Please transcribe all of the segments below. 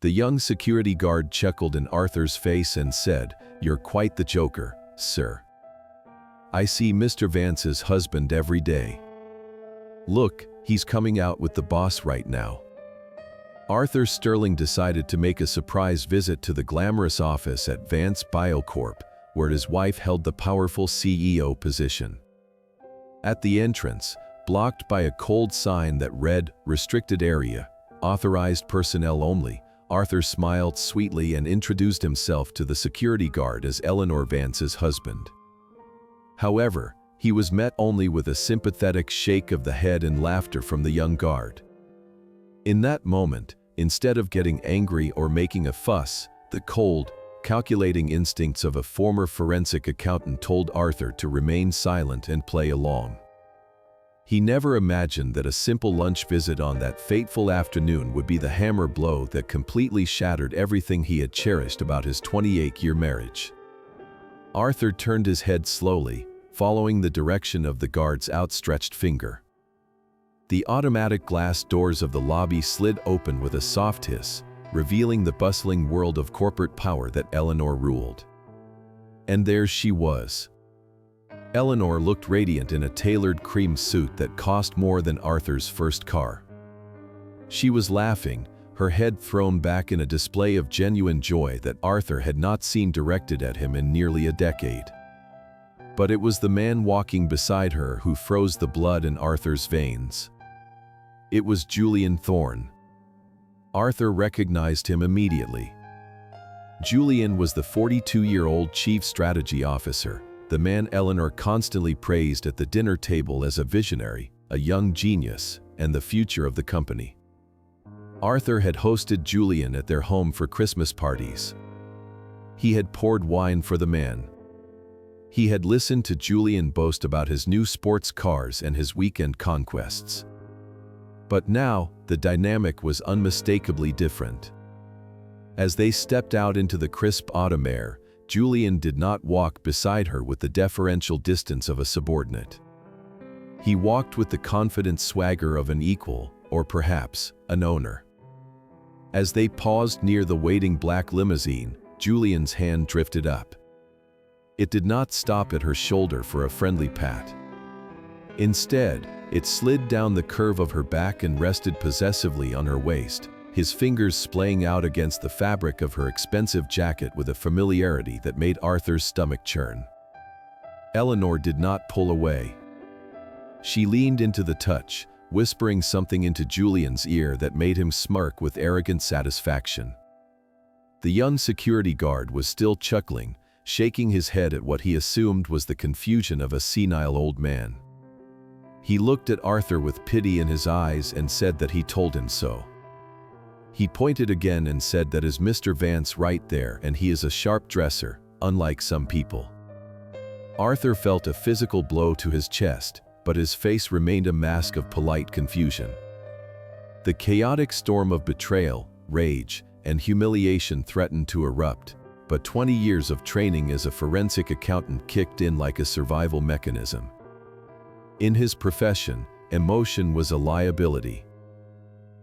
The young security guard chuckled in Arthur's face and said, "You're quite the joker, sir. I see Mr. Vance's husband every day. Look, he's coming out with the boss right now." Arthur Sterling decided to make a surprise visit to the glamorous office at Vance Biocorp, where his wife held the powerful CEO position. At the entrance, blocked by a cold sign that read, "Restricted Area, Authorized Personnel Only," Arthur smiled sweetly and introduced himself to the security guard as Eleanor Vance's husband. However, he was met only with a sympathetic shake of the head and laughter from the young guard. In that moment, instead of getting angry or making a fuss, the cold, calculating instincts of a former forensic accountant told Arthur to remain silent and play along. He never imagined that a simple lunch visit on that fateful afternoon would be the hammer blow that completely shattered everything he had cherished about his 28-year marriage. Arthur turned his head slowly, following the direction of the guard's outstretched finger. The automatic glass doors of the lobby slid open with a soft hiss, revealing the bustling world of corporate power that Eleanor ruled. And there she was. Eleanor looked radiant in a tailored cream suit that cost more than Arthur's first car. She was laughing, her head thrown back in a display of genuine joy that Arthur had not seen directed at him in nearly a decade. But it was the man walking beside her who froze the blood in Arthur's veins. It was Julian Thorne. Arthur recognized him immediately. Julian was the 42-year-old chief strategy officer, the man Eleanor constantly praised at the dinner table as a visionary, a young genius, and the future of the company. Arthur had hosted Julian at their home for Christmas parties. He had poured wine for the man. He had listened to Julian boast about his new sports cars and his weekend conquests. But now, the dynamic was unmistakably different. As they stepped out into the crisp autumn air, Julian did not walk beside her with the deferential distance of a subordinate. He walked with the confident swagger of an equal, or perhaps, an owner. As they paused near the waiting black limousine, Julian's hand drifted up. It did not stop at her shoulder for a friendly pat. Instead, it slid down the curve of her back and rested possessively on her waist, his fingers splaying out against the fabric of her expensive jacket with a familiarity that made Arthur's stomach churn. Eleanor did not pull away. She leaned into the touch, whispering something into Julian's ear that made him smirk with arrogant satisfaction. The young security guard was still chuckling, shaking his head at what he assumed was the confusion of a senile old man. He looked at Arthur with pity in his eyes and said that he told him so. He pointed again and said that is Mr. Vance right there, and he is a sharp dresser, unlike some people. Arthur felt a physical blow to his chest, but his face remained a mask of polite confusion. The chaotic storm of betrayal, rage, and humiliation threatened to erupt, but 20 years of training as a forensic accountant kicked in like a survival mechanism. In his profession, emotion was a liability.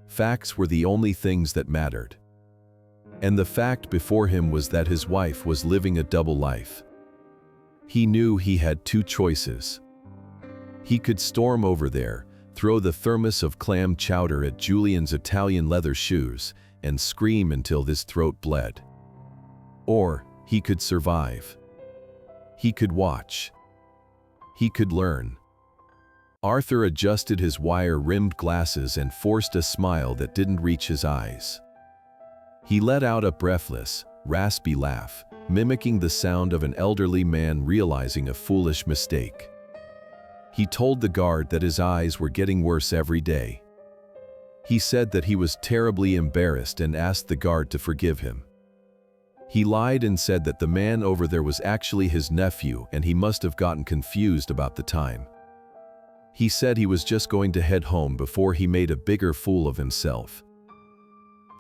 Facts were the only things that mattered. And the fact before him was that his wife was living a double life. He knew he had two choices. He could storm over there, throw the thermos of clam chowder at Julian's Italian leather shoes, and scream until his throat bled. Or he could survive. He could watch. He could learn. Arthur adjusted his wire-rimmed glasses and forced a smile that didn't reach his eyes. He let out a breathless, raspy laugh, mimicking the sound of an elderly man realizing a foolish mistake. He told the guard that his eyes were getting worse every day. He said that he was terribly embarrassed and asked the guard to forgive him. He lied and said that the man over there was actually his nephew and he must have gotten confused about the time. He said he was just going to head home before he made a bigger fool of himself.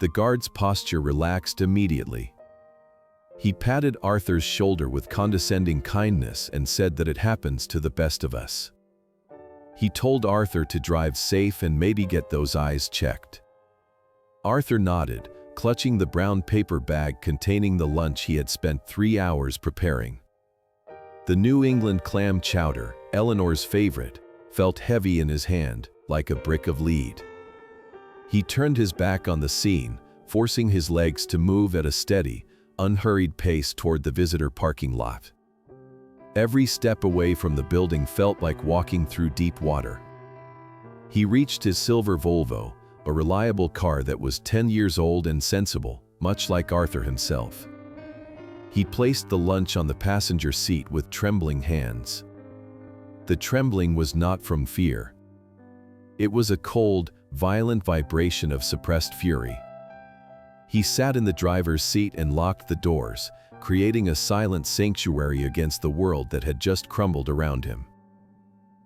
The guard's posture relaxed immediately. He patted Arthur's shoulder with condescending kindness and said that it happens to the best of us. He told Arthur to drive safe and maybe get those eyes checked. Arthur nodded, clutching the brown paper bag containing the lunch he had spent 3 hours preparing. The New England clam chowder, Eleanor's favorite, felt heavy in his hand, like a brick of lead. He turned his back on the scene, forcing his legs to move at a steady, unhurried pace toward the visitor parking lot. Every step away from the building felt like walking through deep water. He reached his silver Volvo, a reliable car that was 10 years old and sensible, much like Arthur himself. He placed the lunch on the passenger seat with trembling hands. The trembling was not from fear. It was a cold, violent vibration of suppressed fury. He sat in the driver's seat and locked the doors, creating a silent sanctuary against the world that had just crumbled around him.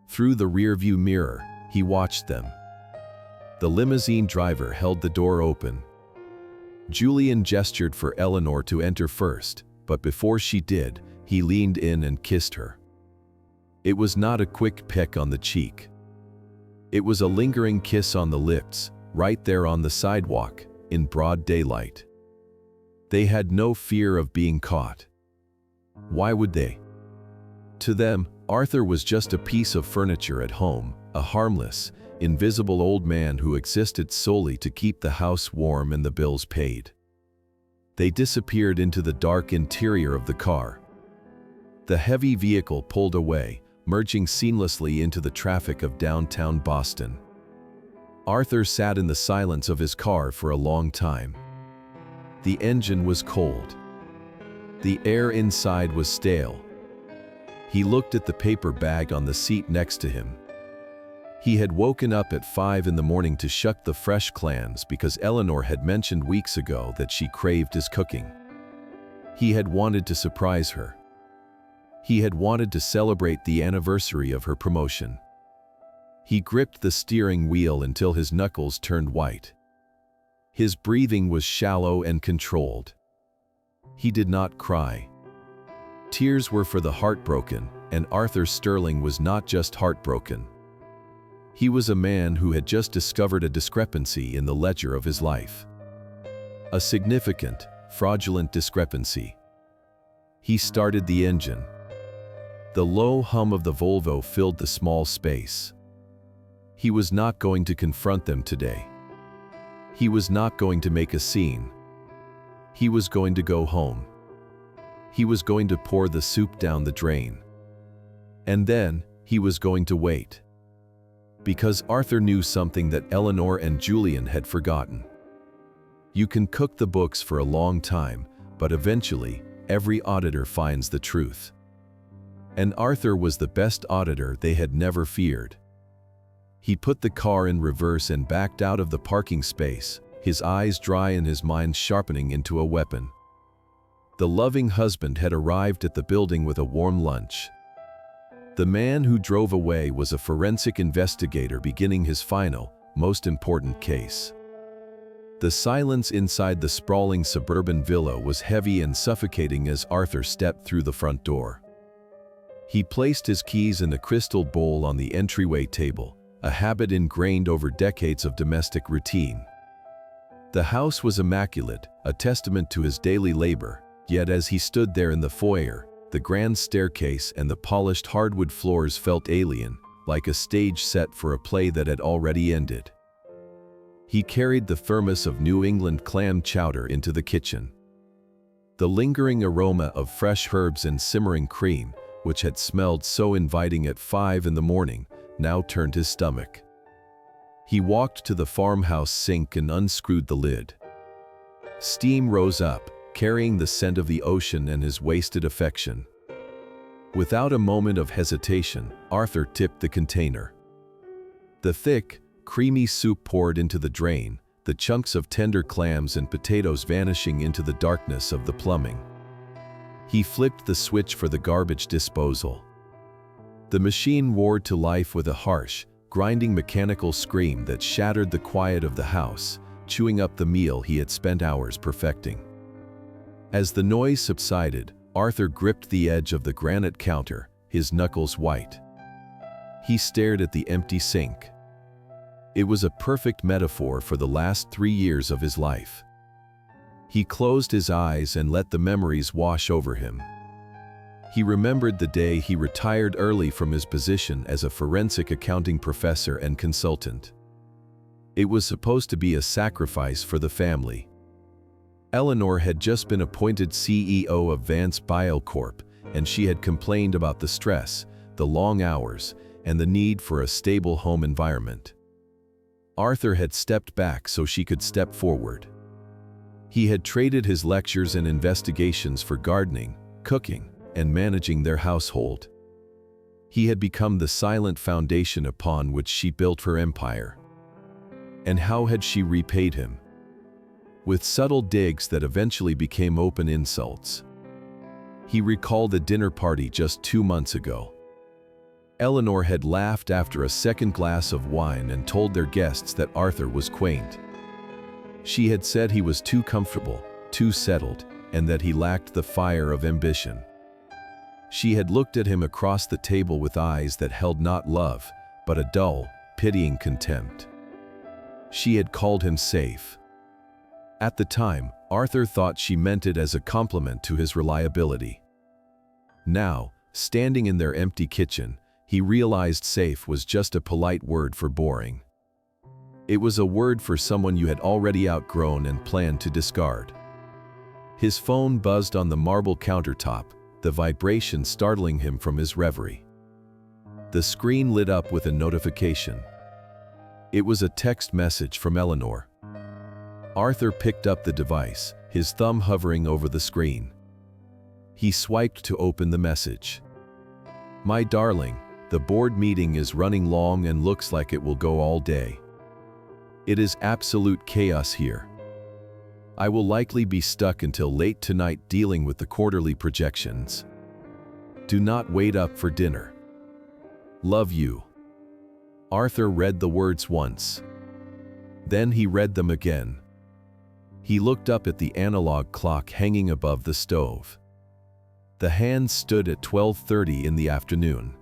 Through the rearview mirror, he watched them. The limousine driver held the door open. Julian gestured for Eleanor to enter first, but before she did, he leaned in and kissed her. It was not a quick peck on the cheek. It was a lingering kiss on the lips, right there on the sidewalk, in broad daylight. They had no fear of being caught. Why would they? To them, Arthur was just a piece of furniture at home, a harmless, invisible old man who existed solely to keep the house warm and the bills paid. They disappeared into the dark interior of the car. The heavy vehicle pulled away, merging seamlessly into the traffic of downtown Boston. Arthur sat in the silence of his car for a long time. The engine was cold. The air inside was stale. He looked at the paper bag on the seat next to him. He had woken up at 5 in the morning to shuck the fresh clams because Eleanor had mentioned weeks ago that she craved his cooking. He had wanted to surprise her. He had wanted to celebrate the anniversary of her promotion. He gripped the steering wheel until his knuckles turned white. His breathing was shallow and controlled. He did not cry. Tears were for the heartbroken, and Arthur Sterling was not just heartbroken. He was a man who had just discovered a discrepancy in the ledger of his life. A significant, fraudulent discrepancy. He started the engine. The low hum of the Volvo filled the small space. He was not going to confront them today. He was not going to make a scene. He was going to go home. He was going to pour the soup down the drain. And then, he was going to wait. Because Arthur knew something that Eleanor and Julian had forgotten. You can cook the books for a long time, but eventually, every auditor finds the truth. And Arthur was the best auditor they had never feared. He put the car in reverse and backed out of the parking space, his eyes dry and his mind sharpening into a weapon. The loving husband had arrived at the building with a warm lunch. The man who drove away was a forensic investigator beginning his final, most important case. The silence inside the sprawling suburban villa was heavy and suffocating as Arthur stepped through the front door. He placed his keys in a crystal bowl on the entryway table, a habit ingrained over decades of domestic routine. The house was immaculate, a testament to his daily labor, yet as he stood there in the foyer, the grand staircase and the polished hardwood floors felt alien, like a stage set for a play that had already ended. He carried the thermos of New England clam chowder into the kitchen. The lingering aroma of fresh herbs and simmering cream, which had smelled so inviting at 5 in the morning, now turned his stomach. He walked to the farmhouse sink and unscrewed the lid. Steam rose up, carrying the scent of the ocean and his wasted affection. Without a moment of hesitation, Arthur tipped the container. The thick, creamy soup poured into the drain, the chunks of tender clams and potatoes vanishing into the darkness of the plumbing. He flipped the switch for the garbage disposal. The machine roared to life with a harsh, grinding mechanical scream that shattered the quiet of the house, chewing up the meal he had spent hours perfecting. As the noise subsided, Arthur gripped the edge of the granite counter, his knuckles white. He stared at the empty sink. It was a perfect metaphor for the last 3 years of his life. He closed his eyes and let the memories wash over him. He remembered the day he retired early from his position as a forensic accounting professor and consultant. It was supposed to be a sacrifice for the family. Eleanor had just been appointed CEO of Vance Biocorp, and she had complained about the stress, the long hours, and the need for a stable home environment. Arthur had stepped back so she could step forward. He had traded his lectures and investigations for gardening, cooking, and managing their household. He had become the silent foundation upon which she built her empire. And how had she repaid him? With subtle digs that eventually became open insults. He recalled the dinner party just 2 months ago. Eleanor had laughed after a second glass of wine and told their guests that Arthur was quaint. She had said he was too comfortable, too settled, and that he lacked the fire of ambition. She had looked at him across the table with eyes that held not love, but a dull, pitying contempt. She had called him safe. At the time, Arthur thought she meant it as a compliment to his reliability. Now, standing in their empty kitchen, he realized safe was just a polite word for boring. It was a word for someone you had already outgrown and planned to discard. His phone buzzed on the marble countertop, the vibration startling him from his reverie. The screen lit up with a notification. It was a text message from Eleanor. Arthur picked up the device, his thumb hovering over the screen. He swiped to open the message. "My darling, the board meeting is running long and looks like it will go all day. It is absolute chaos here. I will likely be stuck until late tonight dealing with the quarterly projections. Do not wait up for dinner. Love you." Arthur read the words once. Then he read them again. He looked up at the analog clock hanging above the stove. The hands stood at 12:30 in the afternoon.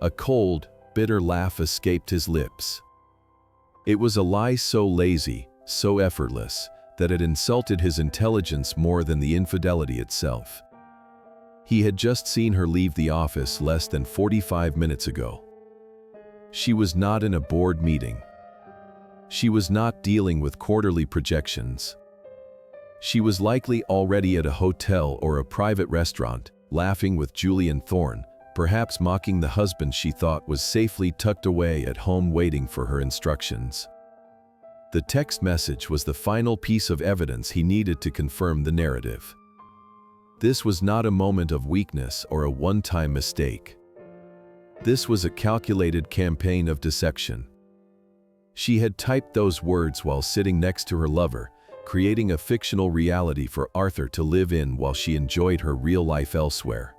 A cold, bitter laugh escaped his lips. It was a lie so lazy, so effortless, that it insulted his intelligence more than the infidelity itself. He had just seen her leave the office less than 45 minutes ago. She was not in a board meeting. She was not dealing with quarterly projections. She was likely already at a hotel or a private restaurant, laughing with Julian Thorne, perhaps mocking the husband she thought was safely tucked away at home waiting for her instructions. The text message was the final piece of evidence he needed to confirm the narrative. This was not a moment of weakness or a one-time mistake. This was a calculated campaign of deception. She had typed those words while sitting next to her lover, creating a fictional reality for Arthur to live in while she enjoyed her real life elsewhere.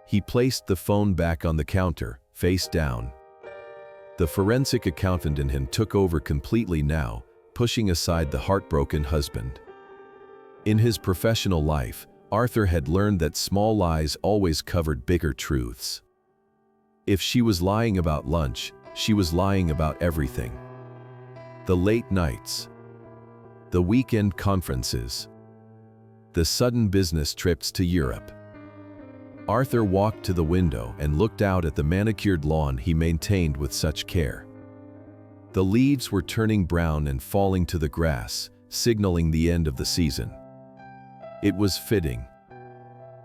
He placed the phone back on the counter, face down. The forensic accountant in him took over completely now, pushing aside the heartbroken husband. In his professional life, Arthur had learned that small lies always covered bigger truths. If she was lying about lunch, she was lying about everything. The late nights, the weekend conferences, the sudden business trips to Europe. Arthur walked to the window and looked out at the manicured lawn he maintained with such care. The leaves were turning brown and falling to the grass, signaling the end of the season. It was fitting.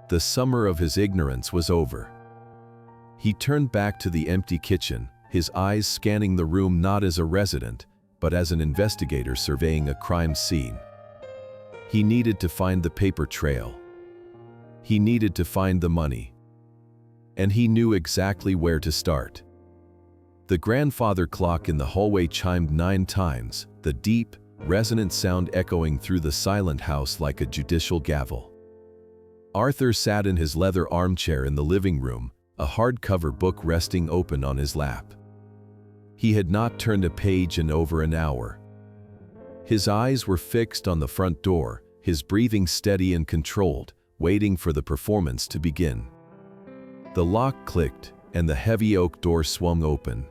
The summer of his ignorance was over. He turned back to the empty kitchen, his eyes scanning the room not as a resident, but as an investigator surveying a crime scene. He needed to find the paper trail. He needed to find the money. And he knew exactly where to start. The grandfather clock in the hallway chimed 9 times, the deep, resonant sound echoing through the silent house like a judicial gavel. Arthur sat in his leather armchair in the living room, a hardcover book resting open on his lap. He had not turned a page in over an hour. His eyes were fixed on the front door, his breathing steady and controlled, waiting for the performance to begin. The lock clicked, and the heavy oak door swung open.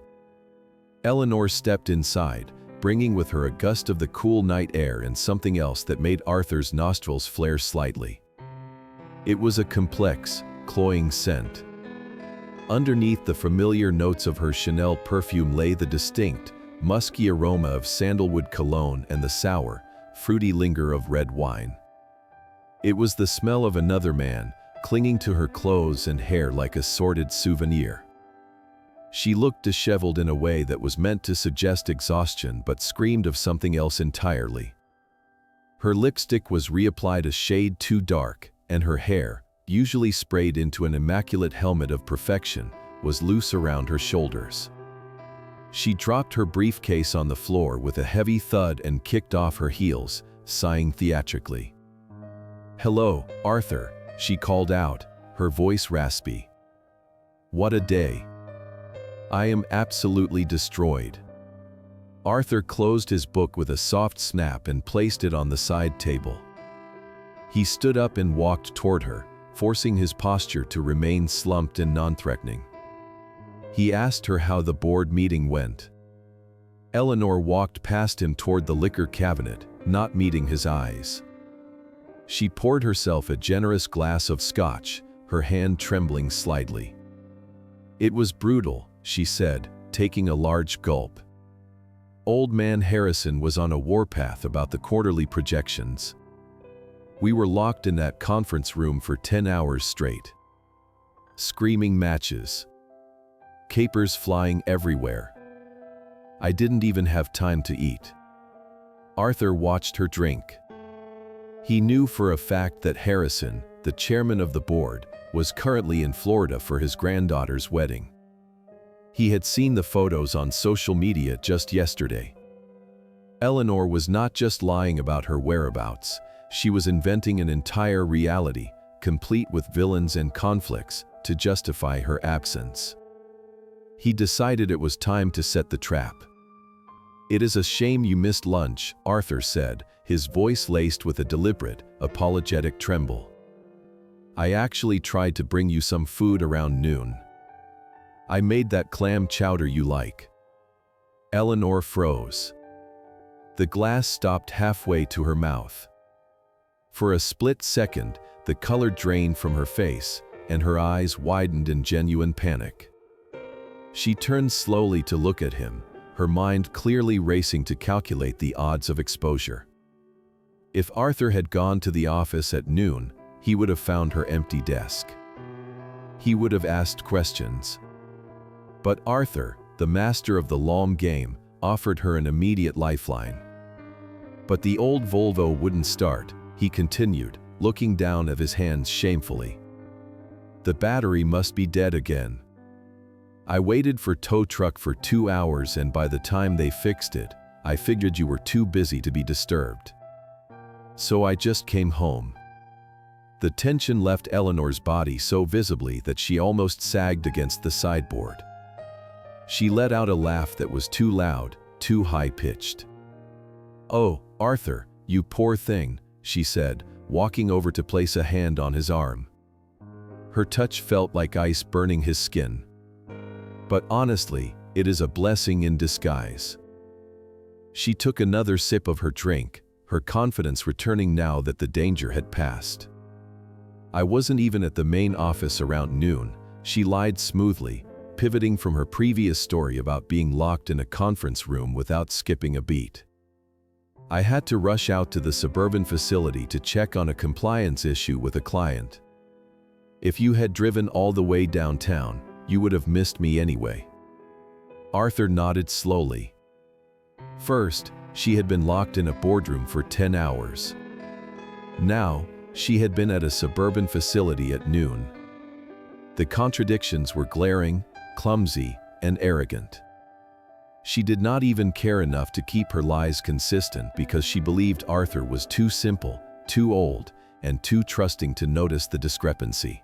Eleanor stepped inside, bringing with her a gust of the cool night air and something else that made Arthur's nostrils flare slightly. It was a complex, cloying scent. Underneath the familiar notes of her Chanel perfume lay the distinct, musky aroma of sandalwood cologne and the sour, fruity linger of red wine. It was the smell of another man, clinging to her clothes and hair like a sordid souvenir. She looked disheveled in a way that was meant to suggest exhaustion but screamed of something else entirely. Her lipstick was reapplied a shade too dark, and her hair, usually sprayed into an immaculate helmet of perfection, was loose around her shoulders. She dropped her briefcase on the floor with a heavy thud and kicked off her heels, sighing theatrically. "Hello, Arthur," she called out, her voice raspy. "What a day. I am absolutely destroyed." Arthur closed his book with a soft snap and placed it on the side table. He stood up and walked toward her, forcing his posture to remain slumped and non-threatening. He asked her how the board meeting went. Eleanor walked past him toward the liquor cabinet, not meeting his eyes. She poured herself a generous glass of scotch, her hand trembling slightly. "It was brutal," she said, taking a large gulp. Old man Harrison was on a warpath about the quarterly projections. We were locked in that conference room for 10 hours straight. Screaming matches. Capers flying everywhere. I didn't even have time to eat. Arthur watched her drink. He knew for a fact that Harrison, the chairman of the board, was currently in Florida for his granddaughter's wedding. He had seen the photos on social media just yesterday. Eleanor was not just lying about her whereabouts, she was inventing an entire reality, complete with villains and conflicts, to justify her absence. He decided it was time to set the trap. "It is a shame you missed lunch," Arthur said, his voice laced with a deliberate, apologetic tremble. "I actually tried to bring you some food around noon. I made that clam chowder you like." Eleanor froze. The glass stopped halfway to her mouth. For a split second, the color drained from her face, and her eyes widened in genuine panic. She turned slowly to look at him, her mind clearly racing to calculate the odds of exposure. If Arthur had gone to the office at noon, he would have found her empty desk. He would have asked questions. But Arthur, the master of the long game, offered her an immediate lifeline. But the old Volvo wouldn't start, he continued, looking down at his hands shamefully. "The battery must be dead again. I waited for tow truck for 2 hours, and by the time they fixed it, I figured you were too busy to be disturbed. So I just came home." The tension left Eleanor's body so visibly that she almost sagged against the sideboard. She let out a laugh that was too loud, too high-pitched. "Oh, Arthur, you poor thing," she said, walking over to place a hand on his arm. Her touch felt like ice burning his skin. "But honestly, it is a blessing in disguise." She took another sip of her drink, her confidence returning now that the danger had passed. "I wasn't even at the main office around noon," she lied smoothly, pivoting from her previous story about being locked in a conference room without skipping a beat. "I had to rush out to the suburban facility to check on a compliance issue with a client. If you had driven all the way downtown, you would have missed me anyway." Arthur nodded slowly. First, she had been locked in a boardroom for 10 hours. Now, she had been at a suburban facility at noon. The contradictions were glaring, clumsy, and arrogant. She did not even care enough to keep her lies consistent because she believed Arthur was too simple, too old, and too trusting to notice the discrepancy.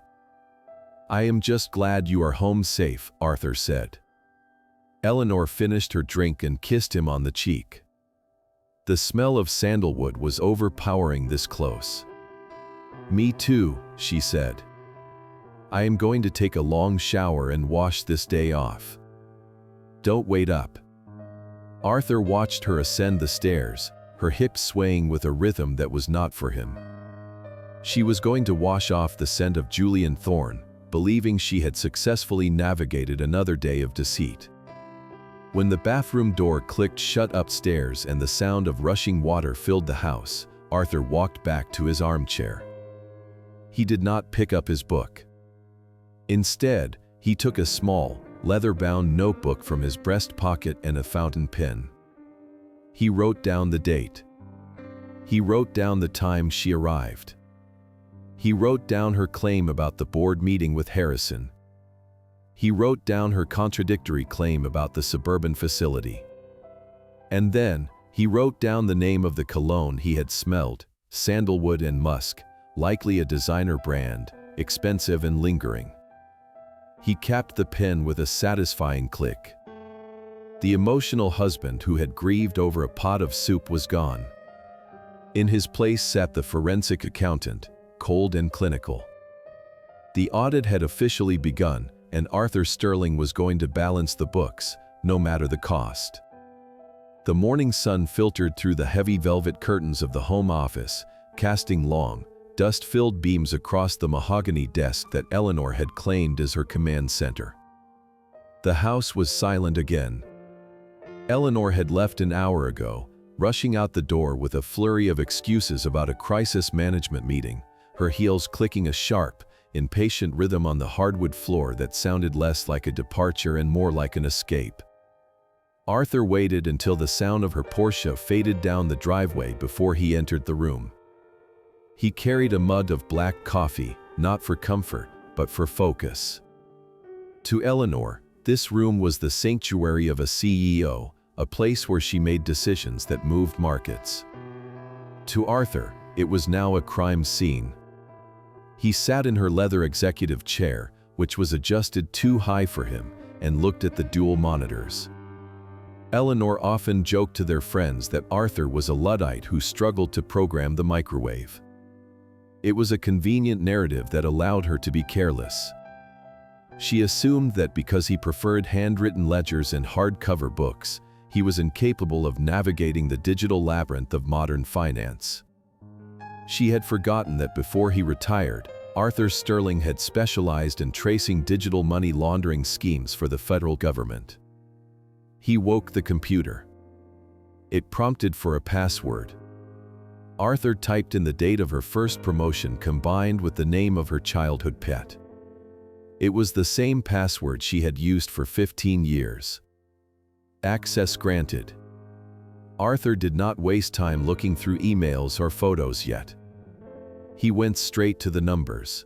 "I am just glad you are home safe," Arthur said. Eleanor finished her drink and kissed him on the cheek. The smell of sandalwood was overpowering this close. "Me too," she said. "I am going to take a long shower and wash this day off. Don't wait up." Arthur watched her ascend the stairs, her hips swaying with a rhythm that was not for him. She was going to wash off the scent of Julian Thorne, believing she had successfully navigated another day of deceit. When the bathroom door clicked shut upstairs and the sound of rushing water filled the house, Arthur walked back to his armchair. He did not pick up his book. Instead, he took a small, leather-bound notebook from his breast pocket and a fountain pen. He wrote down the date. He wrote down the time she arrived. He wrote down her claim about the board meeting with Harrison. He wrote down her contradictory claim about the suburban facility. And then, he wrote down the name of the cologne he had smelled, sandalwood and musk, likely a designer brand, expensive and lingering. He capped the pen with a satisfying click. The emotional husband who had grieved over a pot of soup was gone. In his place sat the forensic accountant, cold and clinical. The audit had officially begun, and Arthur Sterling was going to balance the books, no matter the cost. The morning sun filtered through the heavy velvet curtains of the home office, casting long, dust-filled beams across the mahogany desk that Eleanor had claimed as her command center. The house was silent again. Eleanor had left an hour ago, rushing out the door with a flurry of excuses about a crisis management meeting, her heels clicking a sharp, impatient rhythm on the hardwood floor that sounded less like a departure and more like an escape. Arthur waited until the sound of her Porsche faded down the driveway before he entered the room. He carried a mug of black coffee, not for comfort, but for focus. To Eleanor, this room was the sanctuary of a CEO, a place where she made decisions that moved markets. To Arthur, it was now a crime scene. He sat in her leather executive chair, which was adjusted too high for him, and looked at the dual monitors. Eleanor often joked to their friends that Arthur was a Luddite who struggled to program the microwave. It was a convenient narrative that allowed her to be careless. She assumed that because he preferred handwritten ledgers and hardcover books, he was incapable of navigating the digital labyrinth of modern finance. She had forgotten that before he retired, Arthur Sterling had specialized in tracing digital money laundering schemes for the federal government. He woke the computer. It prompted for a password. Arthur typed in the date of her first promotion combined with the name of her childhood pet. It was the same password she had used for 15 years. Access granted. Arthur did not waste time looking through emails or photos yet. He went straight to the numbers.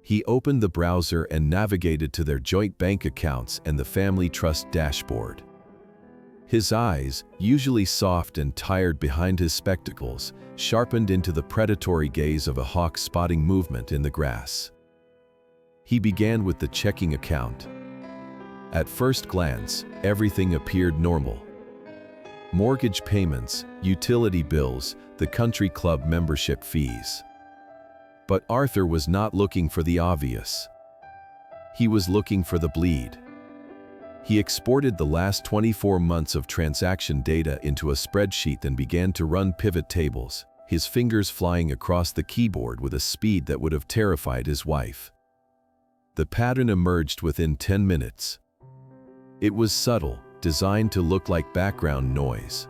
He opened the browser and navigated to their joint bank accounts and the family trust dashboard. His eyes, usually soft and tired behind his spectacles, sharpened into the predatory gaze of a hawk spotting movement in the grass. He began with the checking account. At first glance, everything appeared normal. Mortgage payments, utility bills, the country club membership fees. But Arthur was not looking for the obvious. He was looking for the bleed. He exported the last 24 months of transaction data into a spreadsheet and began to run pivot tables, his fingers flying across the keyboard with a speed that would have terrified his wife. The pattern emerged within 10 minutes. It was subtle, designed to look like background noise.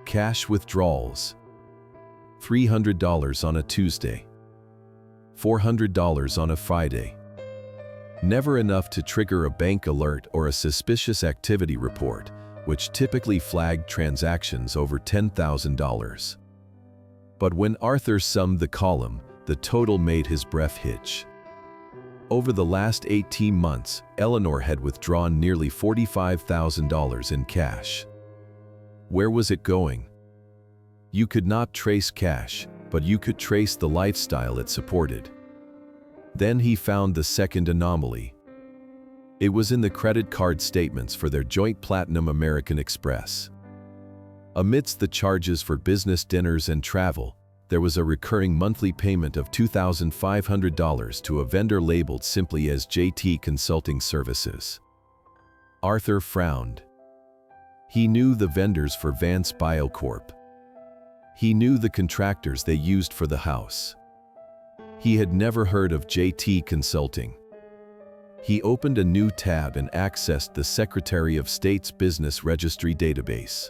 Cash withdrawals. $300 on a Tuesday. $400 on a Friday. Never enough to trigger a bank alert or a suspicious activity report, which typically flagged transactions over $10,000. But when Arthur summed the column, the total made his breath hitch. Over the last 18 months, Eleanor had withdrawn nearly $45,000 in cash. Where was it going? You could not trace cash, but you could trace the lifestyle it supported. Then he found the second anomaly. It was in the credit card statements for their joint Platinum American Express. Amidst the charges for business dinners and travel, there was a recurring monthly payment of $2,500 to a vendor labeled simply as JT Consulting Services. Arthur frowned. He knew the vendors for Vance Biocorp. He knew the contractors they used for the house. He had never heard of JT Consulting. He opened a new tab and accessed the Secretary of State's Business Registry database.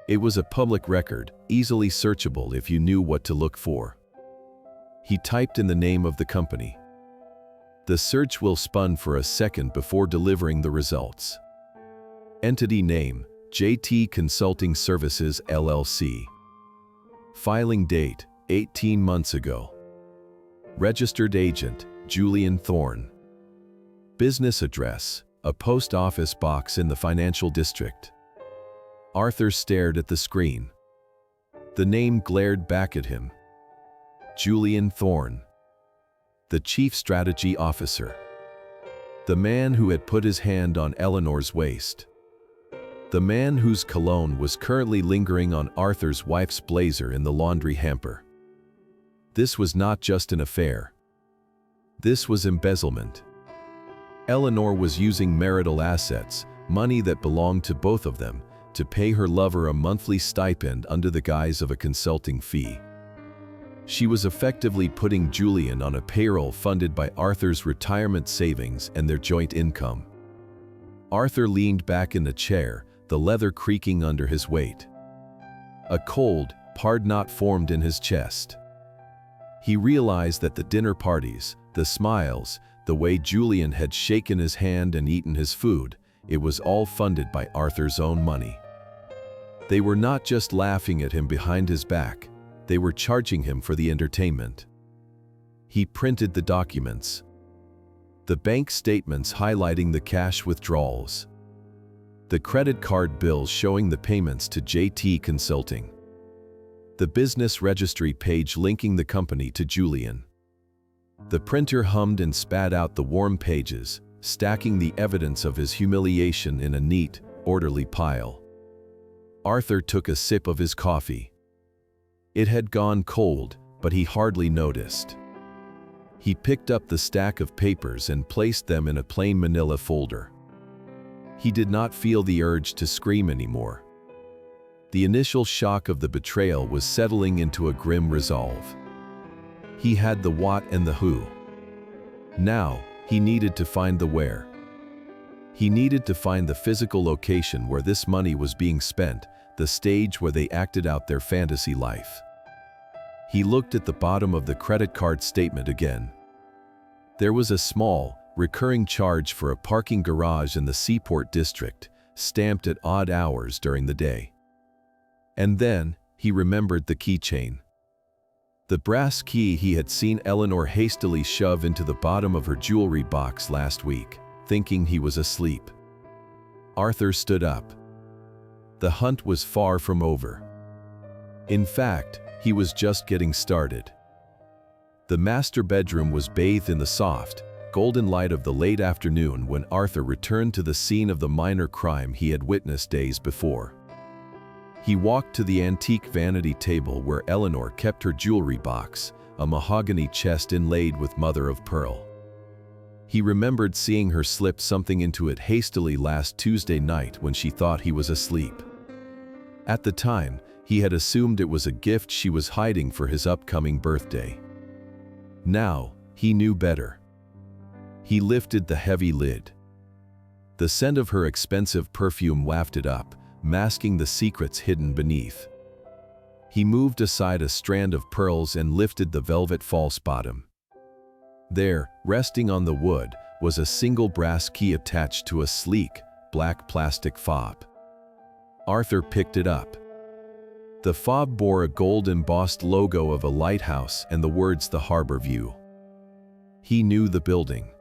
It was a public record, easily searchable if you knew what to look for. He typed in the name of the company. The search wheel spun for a second before delivering the results. Entity name, JT Consulting Services LLC. Filing date, 18 months ago. Registered agent, Julian Thorne. Business address, a post office box in the financial district. Arthur stared at the screen. The name glared back at him. Julian Thorne. The Chief Strategy Officer. The man who had put his hand on Eleanor's waist. The man whose cologne was currently lingering on Arthur's wife's blazer in the laundry hamper. This was not just an affair. This was embezzlement. Eleanor was using marital assets, money that belonged to both of them, to pay her lover a monthly stipend under the guise of a consulting fee. She was effectively putting Julian on a payroll funded by Arthur's retirement savings and their joint income. Arthur leaned back in the chair, the leather creaking under his weight. A cold, hard knot formed in his chest. He realized that the dinner parties, the smiles, the way Julian had shaken his hand and eaten his food, it was all funded by Arthur's own money. They were not just laughing at him behind his back, they were charging him for the entertainment. He printed the documents. The bank statements highlighting the cash withdrawals. The credit card bills showing the payments to JT Consulting. The business registry page linking the company to Julian. The printer hummed and spat out the warm pages, stacking the evidence of his humiliation in a neat, orderly pile. Arthur took a sip of his coffee. It had gone cold, but he hardly noticed. He picked up the stack of papers and placed them in a plain manila folder. He did not feel the urge to scream anymore. The initial shock of the betrayal was settling into a grim resolve. He had the what and the who. Now, he needed to find the where. He needed to find the physical location where this money was being spent, the stage where they acted out their fantasy life. He looked at the bottom of the credit card statement again. There was a small, recurring charge for a parking garage in the Seaport district, stamped at odd hours during the day. And then, he remembered the keychain. The brass key he had seen Eleanor hastily shove into the bottom of her jewelry box last week, thinking he was asleep. Arthur stood up. The hunt was far from over. In fact, he was just getting started. The master bedroom was bathed in the soft, golden light of the late afternoon when Arthur returned to the scene of the minor crime he had witnessed days before. He walked to the antique vanity table where Eleanor kept her jewelry box, a mahogany chest inlaid with mother of pearl. He remembered seeing her slip something into it hastily last Tuesday night when she thought he was asleep. At the time, he had assumed it was a gift she was hiding for his upcoming birthday. Now, he knew better. He lifted the heavy lid. The scent of her expensive perfume wafted up, masking the secrets hidden beneath. He moved aside a strand of pearls and lifted the velvet false bottom. There, resting on the wood, was a single brass key attached to a sleek, black plastic fob. Arthur picked it up. The fob bore a gold-embossed logo of a lighthouse and the words "The Harbor View." He knew the building.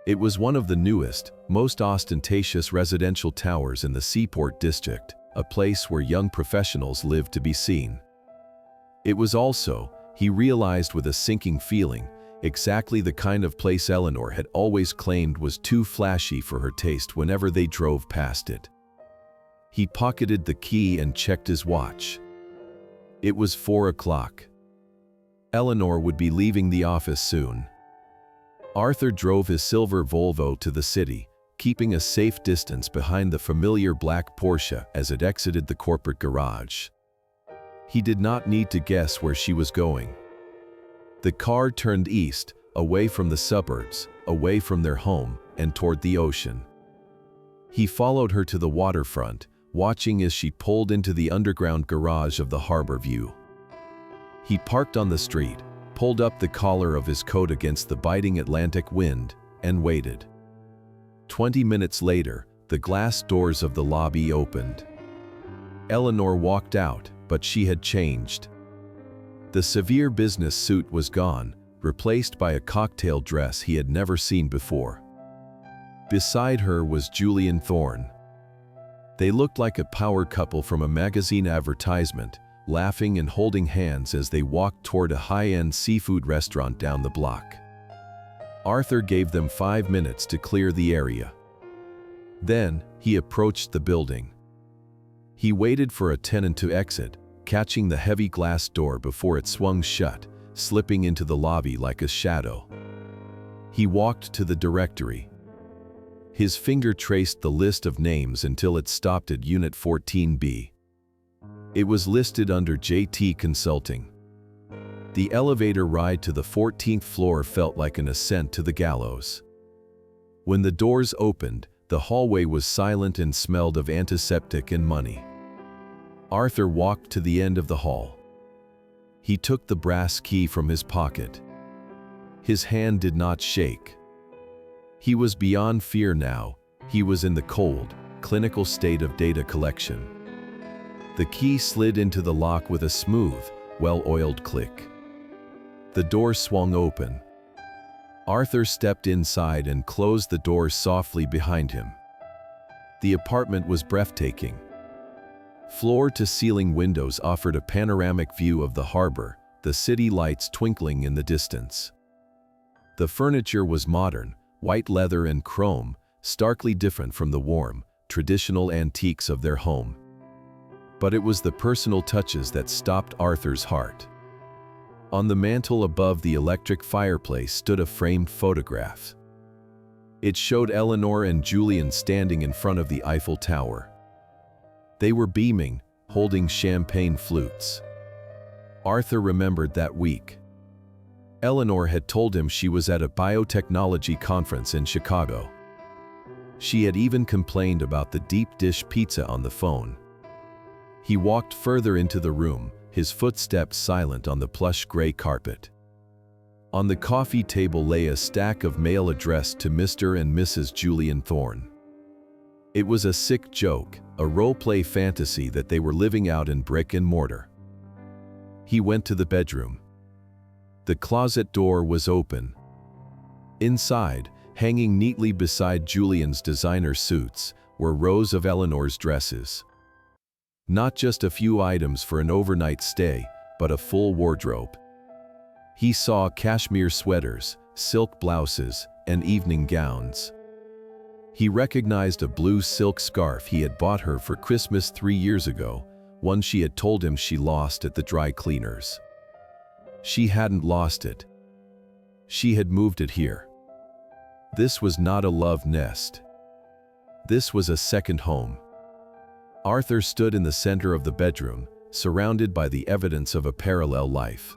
It was one of the newest, most ostentatious residential towers in the Seaport district, a place where young professionals lived to be seen. It was also, he realized with a sinking feeling, exactly the kind of place Eleanor had always claimed was too flashy for her taste whenever they drove past it. He pocketed the key and checked his watch. It was 4 o'clock. Eleanor would be leaving the office soon. Arthur drove his silver Volvo to the city, keeping a safe distance behind the familiar black Porsche as it exited the corporate garage. He did not need to guess where she was going. The car turned east, away from the suburbs, away from their home, and toward the ocean. He followed her to the waterfront, watching as she pulled into the underground garage of the harbor view. He parked on the street, pulled up the collar of his coat against the biting Atlantic wind, and waited. 20 minutes later, the glass doors of the lobby opened. Eleanor walked out, but she had changed. The severe business suit was gone, replaced by a cocktail dress he had never seen before. Beside her was Julian Thorne. They looked like a power couple from a magazine advertisement, laughing and holding hands as they walked toward a high-end seafood restaurant down the block. Arthur gave them 5 minutes to clear the area. Then, he approached the building. He waited for a tenant to exit, catching the heavy glass door before it swung shut, slipping into the lobby like a shadow. He walked to the directory. His finger traced the list of names until it stopped at Unit 14B. It was listed under JT Consulting. The elevator ride to the 14th floor felt like an ascent to the gallows. When the doors opened, the hallway was silent and smelled of antiseptic and money. Arthur walked to the end of the hall. He took the brass key from his pocket. His hand did not shake. He was beyond fear now. He was in the cold, clinical state of data collection. The key slid into the lock with a smooth, well-oiled click. The door swung open. Arthur stepped inside and closed the door softly behind him. The apartment was breathtaking. Floor-to-ceiling windows offered a panoramic view of the harbor, the city lights twinkling in the distance. The furniture was modern, white leather and chrome, starkly different from the warm, traditional antiques of their home. But it was the personal touches that stopped Arthur's heart. On the mantel above the electric fireplace stood a framed photograph. It showed Eleanor and Julian standing in front of the Eiffel Tower. They were beaming, holding champagne flutes. Arthur remembered that week. Eleanor had told him she was at a biotechnology conference in Chicago. She had even complained about the deep dish pizza on the phone. He walked further into the room, his footsteps silent on the plush gray carpet. On the coffee table lay a stack of mail addressed to Mr. and Mrs. Julian Thorne. It was a sick joke, a role-play fantasy that they were living out in brick and mortar. He went to the bedroom. The closet door was open. Inside, hanging neatly beside Julian's designer suits, were rows of Eleanor's dresses. Not just a few items for an overnight stay, but a full wardrobe. He saw cashmere sweaters, silk blouses, and evening gowns. He recognized a blue silk scarf he had bought her for Christmas 3 years ago, one she had told him she lost at the dry cleaners. She hadn't lost it. She had moved it here. This was not a love nest. This was a second home. Arthur stood in the center of the bedroom, surrounded by the evidence of a parallel life.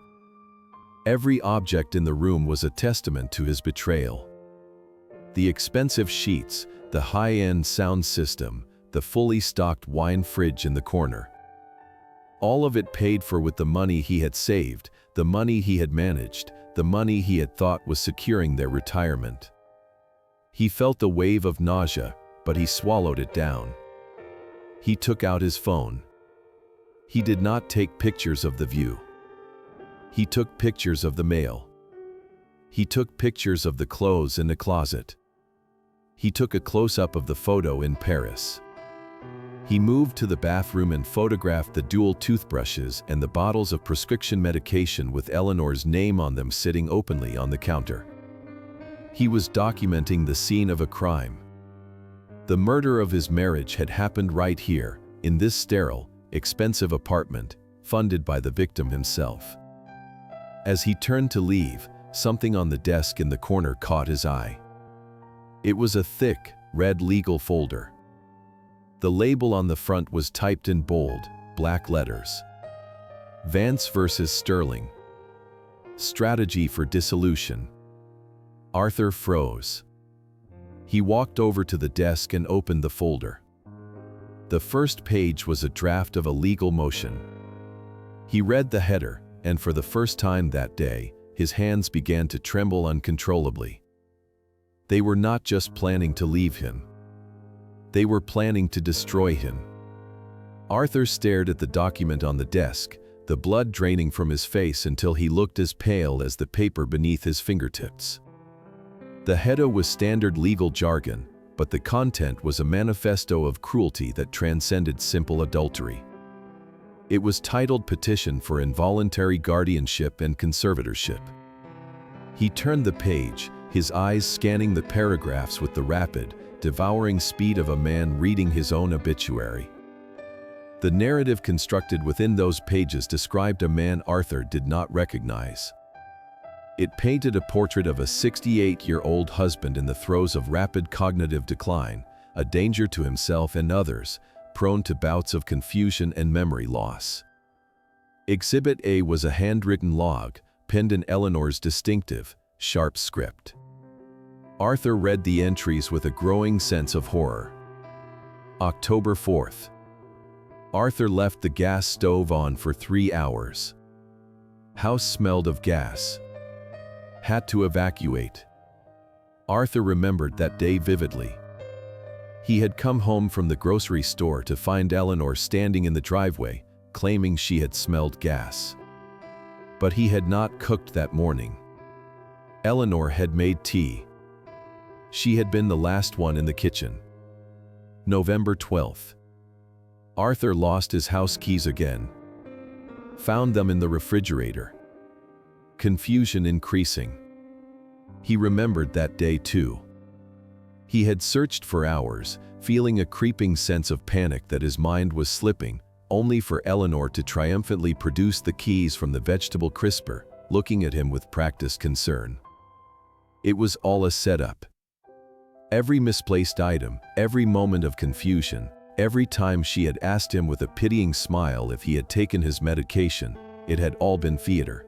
Every object in the room was a testament to his betrayal. The expensive sheets, the high-end sound system, the fully stocked wine fridge in the corner. All of it paid for with the money he had saved, the money he had managed, the money he had thought was securing their retirement. He felt a wave of nausea, but he swallowed it down. He took out his phone. He did not take pictures of the view. He took pictures of the mail. He took pictures of the clothes in the closet. He took a close-up of the photo in Paris. He moved to the bathroom and photographed the dual toothbrushes and the bottles of prescription medication with Eleanor's name on them sitting openly on the counter. He was documenting the scene of a crime. The murder of his marriage had happened right here, in this sterile, expensive apartment, funded by the victim himself. As he turned to leave, something on the desk in the corner caught his eye. It was a thick, red legal folder. The label on the front was typed in bold, black letters. Vance versus Sterling. Strategy for dissolution. Arthur froze. He walked over to the desk and opened the folder. The first page was a draft of a legal motion. He read the header, and for the first time that day, his hands began to tremble uncontrollably. They were not just planning to leave him. They were planning to destroy him. Arthur stared at the document on the desk, the blood draining from his face until he looked as pale as the paper beneath his fingertips. The header was standard legal jargon, but the content was a manifesto of cruelty that transcended simple adultery. It was titled Petition for Involuntary Guardianship and Conservatorship. He turned the page, his eyes scanning the paragraphs with the rapid, devouring speed of a man reading his own obituary. The narrative constructed within those pages described a man Arthur did not recognize. It painted a portrait of a 68-year-old husband in the throes of rapid cognitive decline, a danger to himself and others, prone to bouts of confusion and memory loss. Exhibit A was a handwritten log, penned in Eleanor's distinctive, sharp script. Arthur read the entries with a growing sense of horror. October 4th. Arthur left the gas stove on for 3 hours. House smelled of gas. Had to evacuate. Arthur remembered that day vividly. He had come home from the grocery store to find Eleanor standing in the driveway, claiming she had smelled gas. But he had not cooked that morning. Eleanor had made tea. She had been the last one in the kitchen. November 12th. Arthur lost his house keys again. Found them in the refrigerator. Confusion increasing. He remembered that day too. He had searched for hours, feeling a creeping sense of panic that his mind was slipping, only for Eleanor to triumphantly produce the keys from the vegetable crisper, looking at him with practiced concern. It was all a setup. Every misplaced item, every moment of confusion, every time she had asked him with a pitying smile if he had taken his medication, it had all been theater.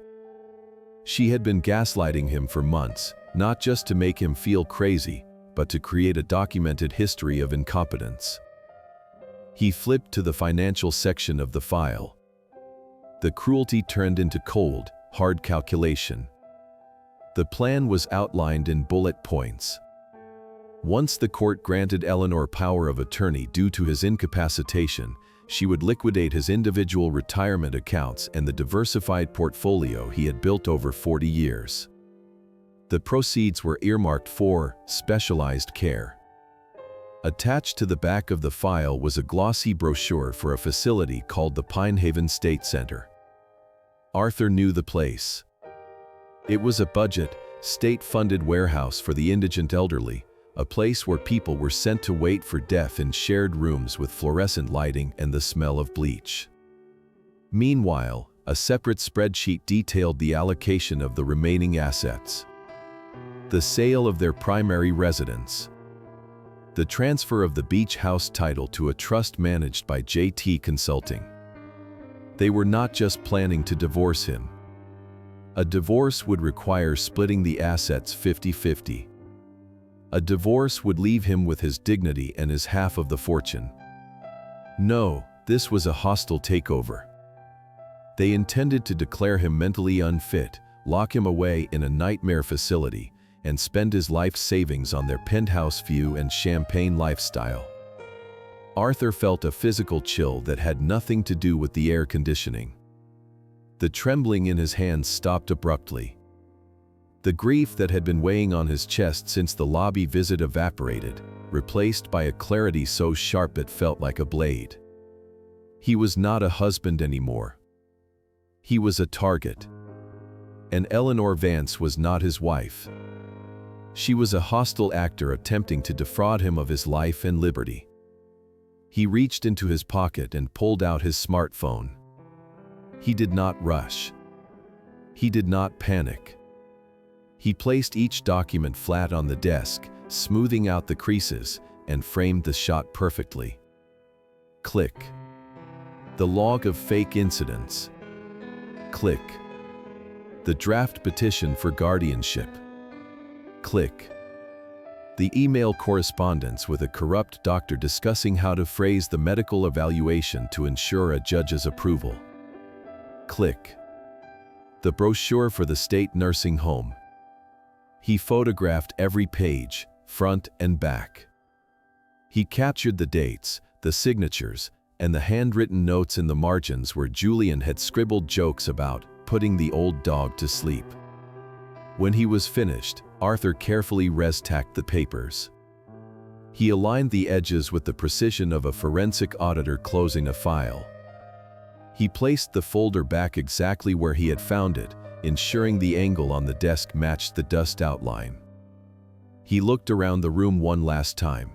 She had been gaslighting him for months, not just to make him feel crazy, but to create a documented history of incompetence. He flipped to the financial section of the file. The cruelty turned into cold, hard calculation. The plan was outlined in bullet points. Once the court granted Eleanor power of attorney due to his incapacitation, she would liquidate his individual retirement accounts and the diversified portfolio he had built over 40 years. The proceeds were earmarked for specialized care. Attached to the back of the file was a glossy brochure for a facility called the Pinehaven State Center. Arthur knew the place. It was a budget, state-funded warehouse for the indigent elderly, a place where people were sent to wait for death in shared rooms with fluorescent lighting and the smell of bleach. Meanwhile, a separate spreadsheet detailed the allocation of the remaining assets. The sale of their primary residence. The transfer of the beach house title to a trust managed by JT Consulting. They were not just planning to divorce him. A divorce would require splitting the assets 50-50. A divorce would leave him with his dignity and his half of the fortune. No, this was a hostile takeover. They intended to declare him mentally unfit, lock him away in a nightmare facility, and spend his life savings on their penthouse view and champagne lifestyle. Arthur felt a physical chill that had nothing to do with the air conditioning. The trembling in his hands stopped abruptly. The grief that had been weighing on his chest since the lobby visit evaporated, replaced by a clarity so sharp it felt like a blade. He was not a husband anymore. He was a target. And Eleanor Vance was not his wife. She was a hostile actor attempting to defraud him of his life and liberty. He reached into his pocket and pulled out his smartphone. He did not rush. He did not panic. He placed each document flat on the desk, smoothing out the creases, and framed the shot perfectly. Click. The log of fake incidents. Click. The draft petition for guardianship. Click. The email correspondence with a corrupt doctor discussing how to phrase the medical evaluation to ensure a judge's approval. Click. The brochure for the state nursing home. He photographed every page, front and back. He captured the dates, the signatures, and the handwritten notes in the margins where Julian had scribbled jokes about putting the old dog to sleep. When he was finished, Arthur carefully res-tacked the papers. He aligned the edges with the precision of a forensic auditor closing a file. He placed the folder back exactly where he had found it, ensuring the angle on the desk matched the dust outline. He looked around the room one last time.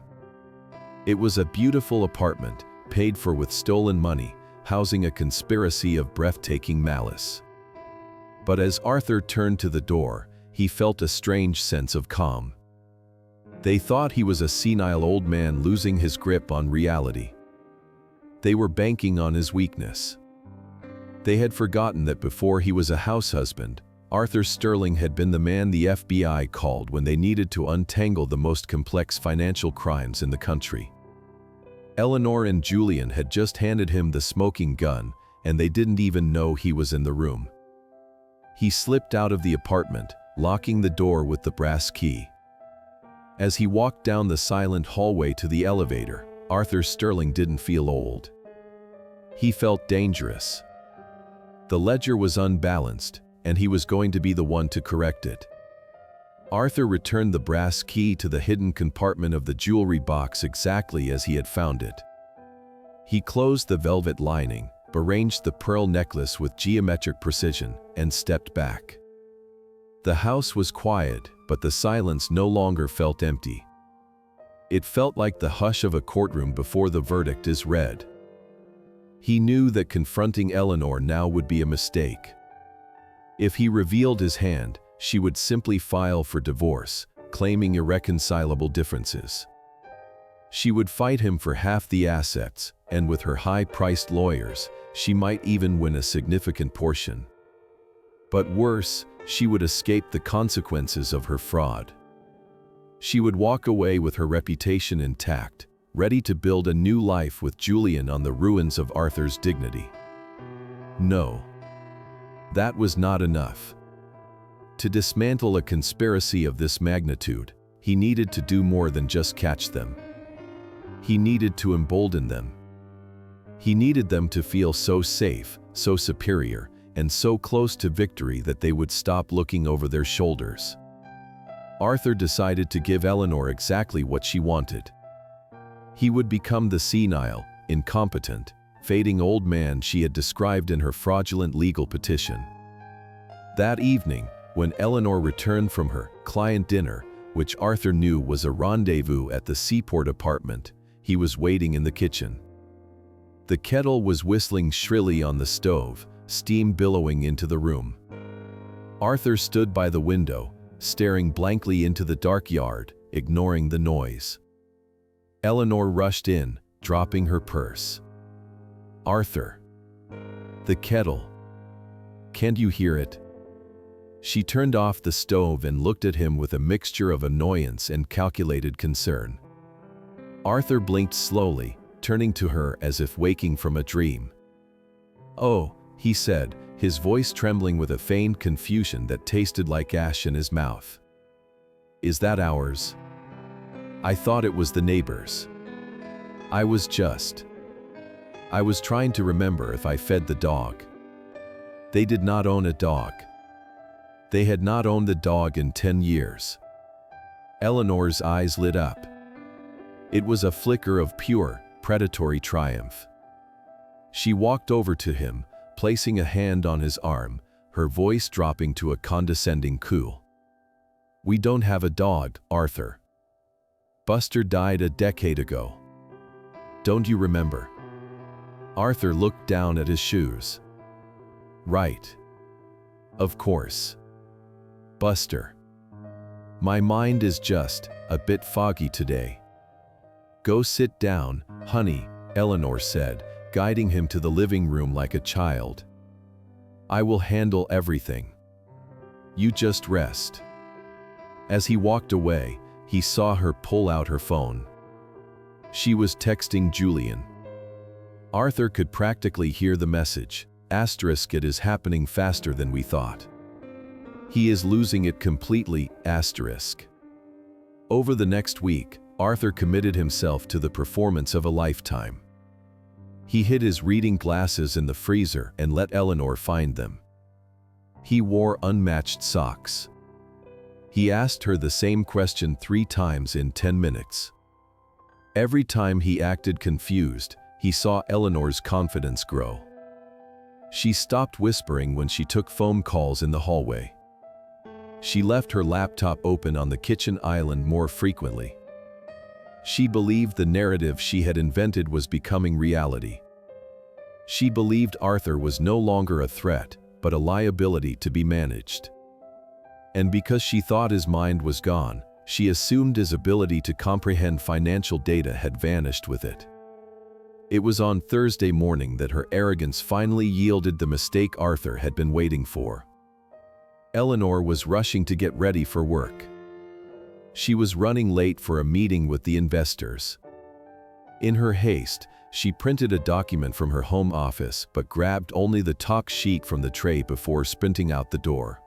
It was a beautiful apartment, paid for with stolen money, housing a conspiracy of breathtaking malice. But as Arthur turned to the door, he felt a strange sense of calm. They thought he was a senile old man losing his grip on reality. They were banking on his weakness. They had forgotten that before he was a house husband, Arthur Sterling had been the man the FBI called when they needed to untangle the most complex financial crimes in the country. Eleanor and Julian had just handed him the smoking gun, and they didn't even know he was in the room. He slipped out of the apartment, locking the door with the brass key. As he walked down the silent hallway to the elevator, Arthur Sterling didn't feel old. He felt dangerous. The ledger was unbalanced, and he was going to be the one to correct it. Arthur returned the brass key to the hidden compartment of the jewelry box exactly as he had found it. He closed the velvet lining, arranged the pearl necklace with geometric precision, and stepped back. The house was quiet, but the silence no longer felt empty. It felt like the hush of a courtroom before the verdict is read. He knew that confronting Eleanor now would be a mistake. If he revealed his hand, she would simply file for divorce, claiming irreconcilable differences. She would fight him for half the assets, and with her high-priced lawyers, she might even win a significant portion. But worse, she would escape the consequences of her fraud. She would walk away with her reputation intact, ready to build a new life with Julian on the ruins of Arthur's dignity. No. That was not enough. To dismantle a conspiracy of this magnitude, he needed to do more than just catch them. He needed to embolden them. He needed them to feel so safe, so superior, and so close to victory that they would stop looking over their shoulders. Arthur decided to give Eleanor exactly what she wanted. He would become the senile, incompetent, fading old man she had described in her fraudulent legal petition. That evening, when Eleanor returned from her client dinner, which Arthur knew was a rendezvous at the Seaport apartment, he was waiting in the kitchen. The kettle was whistling shrilly on the stove, steam billowing into the room. Arthur stood by the window, staring blankly into the dark yard, ignoring the noise. Eleanor rushed in, dropping her purse. "Arthur." "The kettle. Can't you hear it?" She turned off the stove and looked at him with a mixture of annoyance and calculated concern. Arthur blinked slowly, turning to her as if waking from a dream. "Oh," he said, his voice trembling with a feigned confusion that tasted like ash in his mouth. "Is that ours? I thought it was the neighbors. I was trying to remember if I fed the dog." They did not own a dog. They had not owned the dog in 10 years. Eleanor's eyes lit up. It was a flicker of pure, predatory triumph. She walked over to him, placing a hand on his arm, her voice dropping to a condescending coo. "We don't have a dog, Arthur. Buster died a decade ago. Don't you remember?" Arthur looked down at his shoes. "Right. Of course. Buster. My mind is just a bit foggy today." "Go sit down, honey," Eleanor said, guiding him to the living room like a child. "I will handle everything. You just rest." As he walked away, he saw her pull out her phone. She was texting Julian. Arthur could practically hear the message. Asterisk, "It is happening faster than we thought. He is losing it completely, asterisk." Over the next week, Arthur committed himself to the performance of a lifetime. He hid his reading glasses in the freezer and let Eleanor find them. He wore unmatched socks. He asked her the same question 3 times in 10 minutes. Every time he acted confused, he saw Eleanor's confidence grow. She stopped whispering when she took phone calls in the hallway. She left her laptop open on the kitchen island more frequently. She believed the narrative she had invented was becoming reality. She believed Arthur was no longer a threat, but a liability to be managed. And because she thought his mind was gone, she assumed his ability to comprehend financial data had vanished with it. It was on Thursday morning that her arrogance finally yielded the mistake Arthur had been waiting for. Eleanor was rushing to get ready for work. She was running late for a meeting with the investors. In her haste, she printed a document from her home office but grabbed only the top sheet from the tray before sprinting out the door.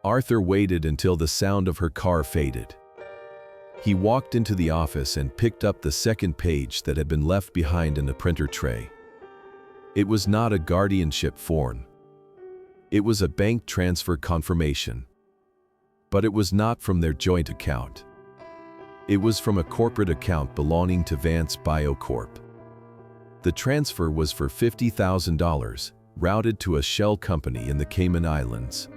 Arthur waited until the sound of her car faded. He walked into the office and picked up the second page that had been left behind in the printer tray. It was not a guardianship form. It was a bank transfer confirmation. But it was not from their joint account. It was from a corporate account belonging to Vance Biocorp. The transfer was for $50,000, routed to a shell company in the Cayman Islands.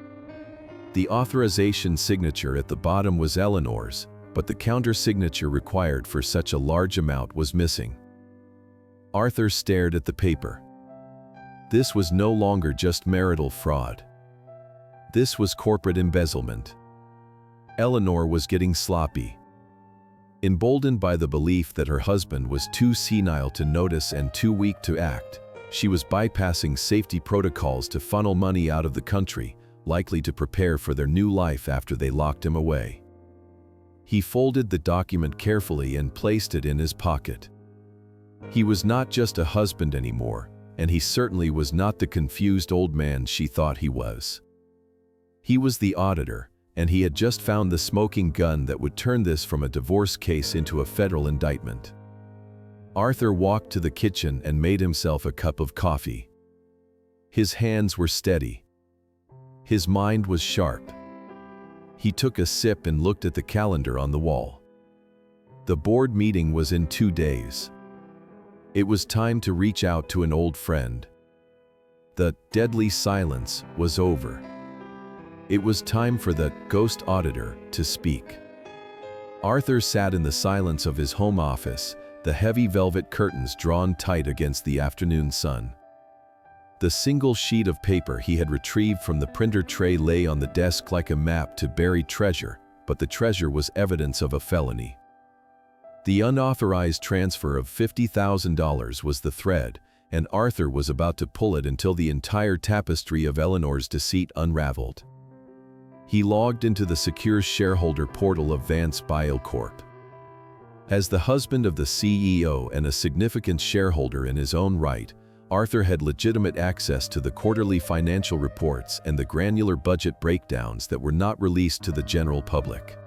The authorization signature at the bottom was Eleanor's, but the counter-signature required for such a large amount was missing. Arthur stared at the paper. This was no longer just marital fraud. This was corporate embezzlement. Eleanor was getting sloppy. Emboldened by the belief that her husband was too senile to notice and too weak to act, she was bypassing safety protocols to funnel money out of the country, likely to prepare for their new life after they locked him away. He folded the document carefully and placed it in his pocket. He was not just a husband anymore, and he certainly was not the confused old man she thought he was. He was the auditor, and he had just found the smoking gun that would turn this from a divorce case into a federal indictment. Arthur walked to the kitchen and made himself a cup of coffee. His hands were steady. His mind was sharp. He took a sip and looked at the calendar on the wall. The board meeting was in 2 days. It was time to reach out to an old friend. The deadly silence was over. It was time for the ghost auditor to speak. Arthur sat in the silence of his home office, the heavy velvet curtains drawn tight against the afternoon sun. The single sheet of paper he had retrieved from the printer tray lay on the desk like a map to buried treasure, but the treasure was evidence of a felony. The unauthorized transfer of $50,000 was the thread, and Arthur was about to pull it until the entire tapestry of Eleanor's deceit unraveled. He logged into the secure shareholder portal of Vance Biocorp. As the husband of the CEO and a significant shareholder in his own right, Arthur had legitimate access to the quarterly financial reports and the granular budget breakdowns that were not released to the general public.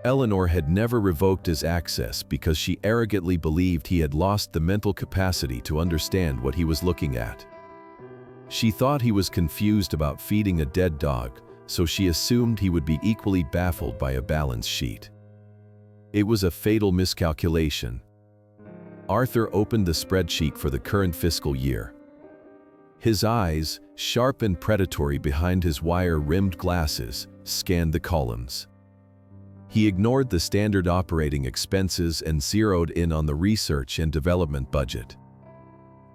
Eleanor had never revoked his access because she arrogantly believed he had lost the mental capacity to understand what he was looking at. She thought he was confused about feeding a dead dog, so she assumed he would be equally baffled by a balance sheet. It was a fatal miscalculation. Arthur opened the spreadsheet for the current fiscal year. His eyes, sharp and predatory behind his wire-rimmed glasses, scanned the columns. He ignored the standard operating expenses and zeroed in on the research and development budget.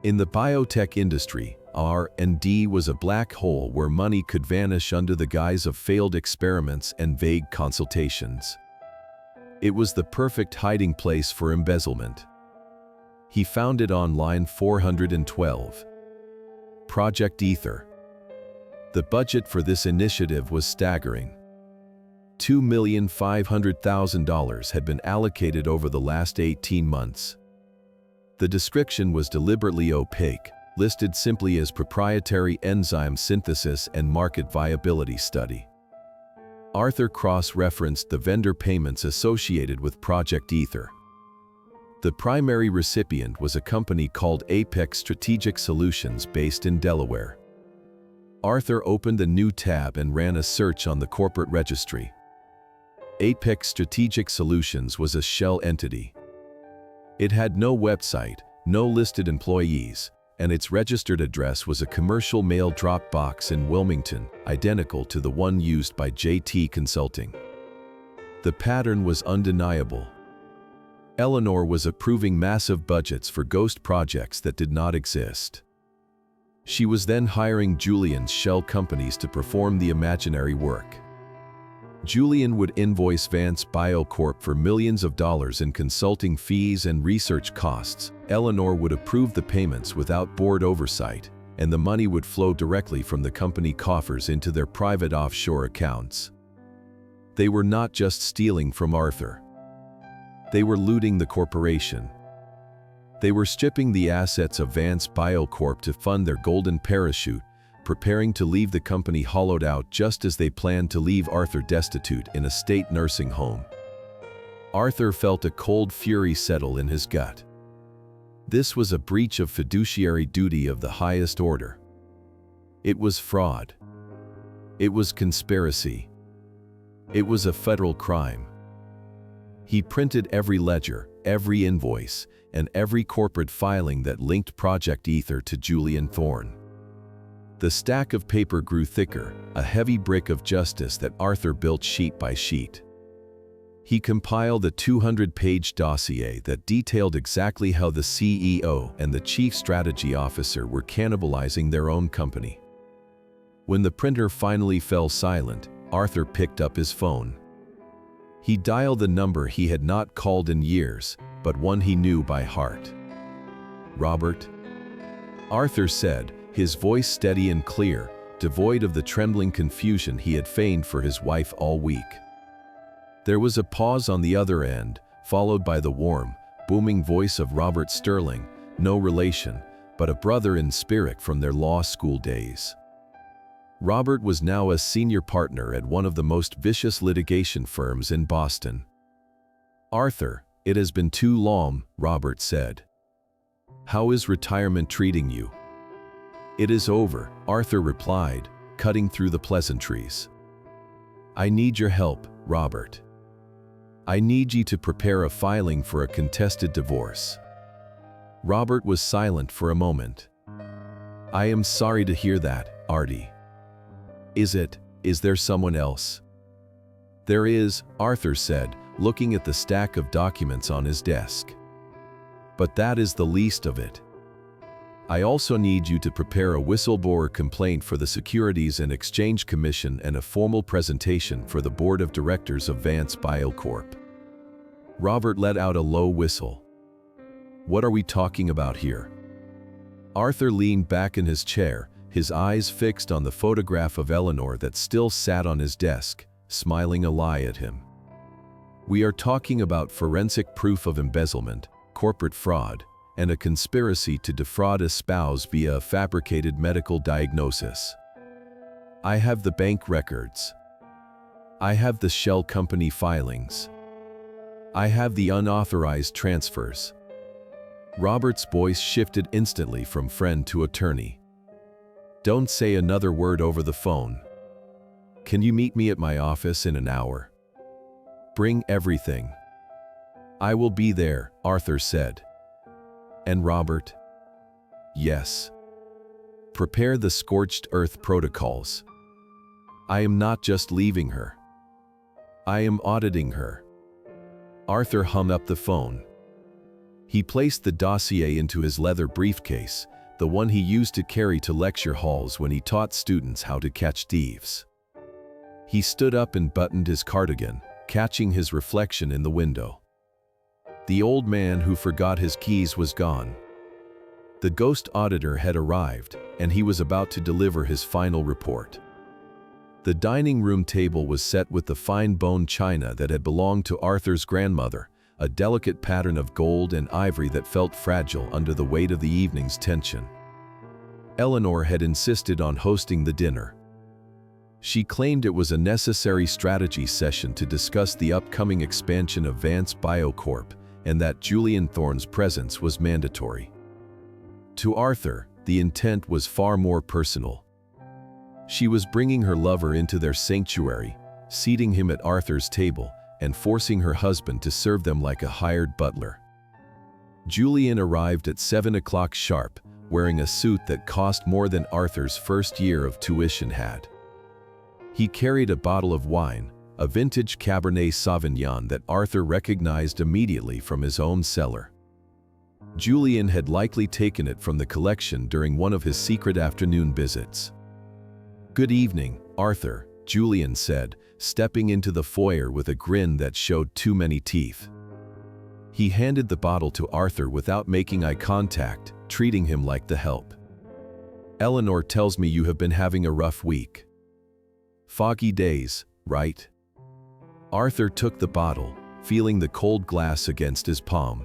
In the biotech industry, R&D was a black hole where money could vanish under the guise of failed experiments and vague consultations. It was the perfect hiding place for embezzlement. He found it on line 412. Project Ether. The budget for this initiative was staggering. $2,500,000 had been allocated over the last 18 months. The description was deliberately opaque, listed simply as proprietary enzyme synthesis and market viability study. Arthur cross-referenced the vendor payments associated with Project Ether. The primary recipient was a company called Apex Strategic Solutions based in Delaware. Arthur opened a new tab and ran a search on the corporate registry. Apex Strategic Solutions was a shell entity. It had no website, no listed employees, and its registered address was a commercial mail drop box in Wilmington, identical to the one used by JT Consulting. The pattern was undeniable. Eleanor was approving massive budgets for ghost projects that did not exist. She was then hiring Julian's shell companies to perform the imaginary work. Julian would invoice Vance Biocorp for millions of dollars in consulting fees and research costs. Eleanor would approve the payments without board oversight, and the money would flow directly from the company coffers into their private offshore accounts. They were not just stealing from Arthur. They were looting the corporation. They were stripping the assets of Vance Biocorp to fund their golden parachute, preparing to leave the company hollowed out just as they planned to leave Arthur destitute in a state nursing home. Arthur felt a cold fury settle in his gut. This was a breach of fiduciary duty of the highest order. It was fraud. It was conspiracy. It was a federal crime. He printed every ledger, every invoice, and every corporate filing that linked Project Ether to Julian Thorne. The stack of paper grew thicker, a heavy brick of justice that Arthur built sheet by sheet. He compiled a 200-page dossier that detailed exactly how the CEO and the chief strategy officer were cannibalizing their own company. When the printer finally fell silent, Arthur picked up his phone. He dialed the number he had not called in years, but one he knew by heart. "Robert?" Arthur said, his voice steady and clear, devoid of the trembling confusion he had feigned for his wife all week. There was a pause on the other end, followed by the warm, booming voice of Robert Sterling, no relation, but a brother in spirit from their law school days. Robert was now a senior partner at one of the most vicious litigation firms in Boston. "Arthur, it has been too long," Robert said. "How is retirement treating you?" "It is over," Arthur replied, cutting through the pleasantries. "I need your help, Robert. I need you to prepare a filing for a contested divorce." Robert was silent for a moment. "I am sorry to hear that, Artie. Is there someone else?" "There is," Arthur said, looking at the stack of documents on his desk. "But that is the least of it. I also need you to prepare a whistleblower complaint for the Securities and Exchange Commission and a formal presentation for the Board of Directors of Vance Biocorp." Robert let out a low whistle. "What are we talking about here?" Arthur leaned back in his chair, his eyes fixed on the photograph of Eleanor that still sat on his desk, smiling a lie at him. "We are talking about forensic proof of embezzlement, corporate fraud, and a conspiracy to defraud a spouse via a fabricated medical diagnosis. I have the bank records. I have the shell company filings. I have the unauthorized transfers." Robert's voice shifted instantly from friend to attorney. "Don't say another word over the phone. Can you meet me at my office in an hour? Bring everything." "I will be there," Arthur said. "And Robert?" "Yes. Prepare the scorched earth protocols. I am not just leaving her. I am auditing her." Arthur hung up the phone. He placed the dossier into his leather briefcase, the one he used to carry to lecture halls when he taught students how to catch thieves. He stood up and buttoned his cardigan, catching his reflection in the window. The old man who forgot his keys was gone. The ghost auditor had arrived, and he was about to deliver his final report. The dining room table was set with the fine bone china that had belonged to Arthur's grandmother, a delicate pattern of gold and ivory that felt fragile under the weight of the evening's tension. Eleanor had insisted on hosting the dinner. She claimed it was a necessary strategy session to discuss the upcoming expansion of Vance Biocorp, and that Julian Thorne's presence was mandatory. To Arthur, the intent was far more personal. She was bringing her lover into their sanctuary, seating him at Arthur's table, and forcing her husband to serve them like a hired butler. Julian arrived at 7 o'clock sharp, wearing a suit that cost more than Arthur's first year of tuition had. He carried a bottle of wine, a vintage Cabernet Sauvignon that Arthur recognized immediately from his own cellar. Julian had likely taken it from the collection during one of his secret afternoon visits. "Good evening, Arthur," Julian said, stepping into the foyer with a grin that showed too many teeth. He handed the bottle to Arthur without making eye contact, treating him like the help. "Eleanor tells me you have been having a rough week. Foggy days, right?" Arthur took the bottle, feeling the cold glass against his palm.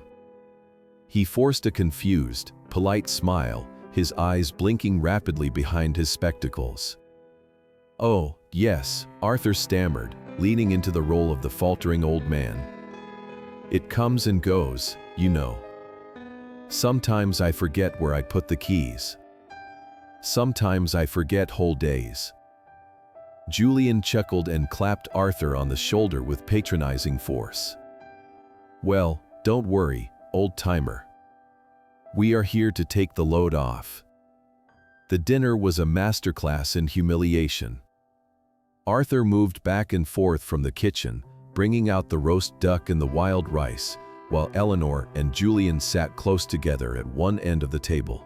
He forced a confused, polite smile, his eyes blinking rapidly behind his spectacles. "Oh, yes," Arthur stammered, leaning into the role of the faltering old man. "It comes and goes, you know. Sometimes I forget where I put the keys. Sometimes I forget whole days." Julian chuckled and clapped Arthur on the shoulder with patronizing force. "Well, don't worry, old-timer. We are here to take the load off." The dinner was a masterclass in humiliation. Arthur moved back and forth from the kitchen, bringing out the roast duck and the wild rice, while Eleanor and Julian sat close together at one end of the table.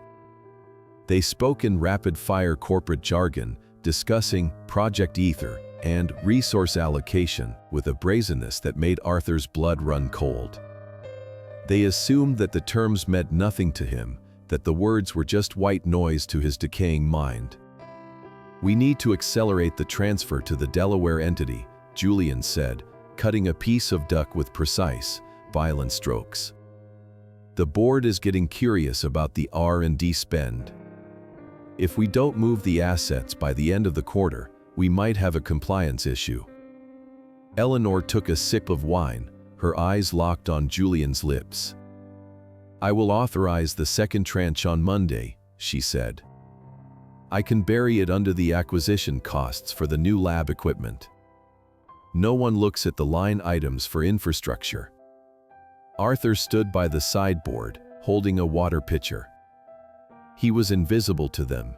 They spoke in rapid-fire corporate jargon, discussing Project Ether and resource allocation with a brazenness that made Arthur's blood run cold. They assumed that the terms meant nothing to him, that the words were just white noise to his decaying mind. "We need to accelerate the transfer to the Delaware entity," Julian said, cutting a piece of duck with precise, violent strokes. "The board is getting curious about the R&D spend. If we don't move the assets by the end of the quarter, we might have a compliance issue." Eleanor took a sip of wine, her eyes locked on Julian's lips. "I will authorize the second tranche on Monday," she said. "I can bury it under the acquisition costs for the new lab equipment. No one looks at the line items for infrastructure." Arthur stood by the sideboard, holding a water pitcher. He was invisible to them.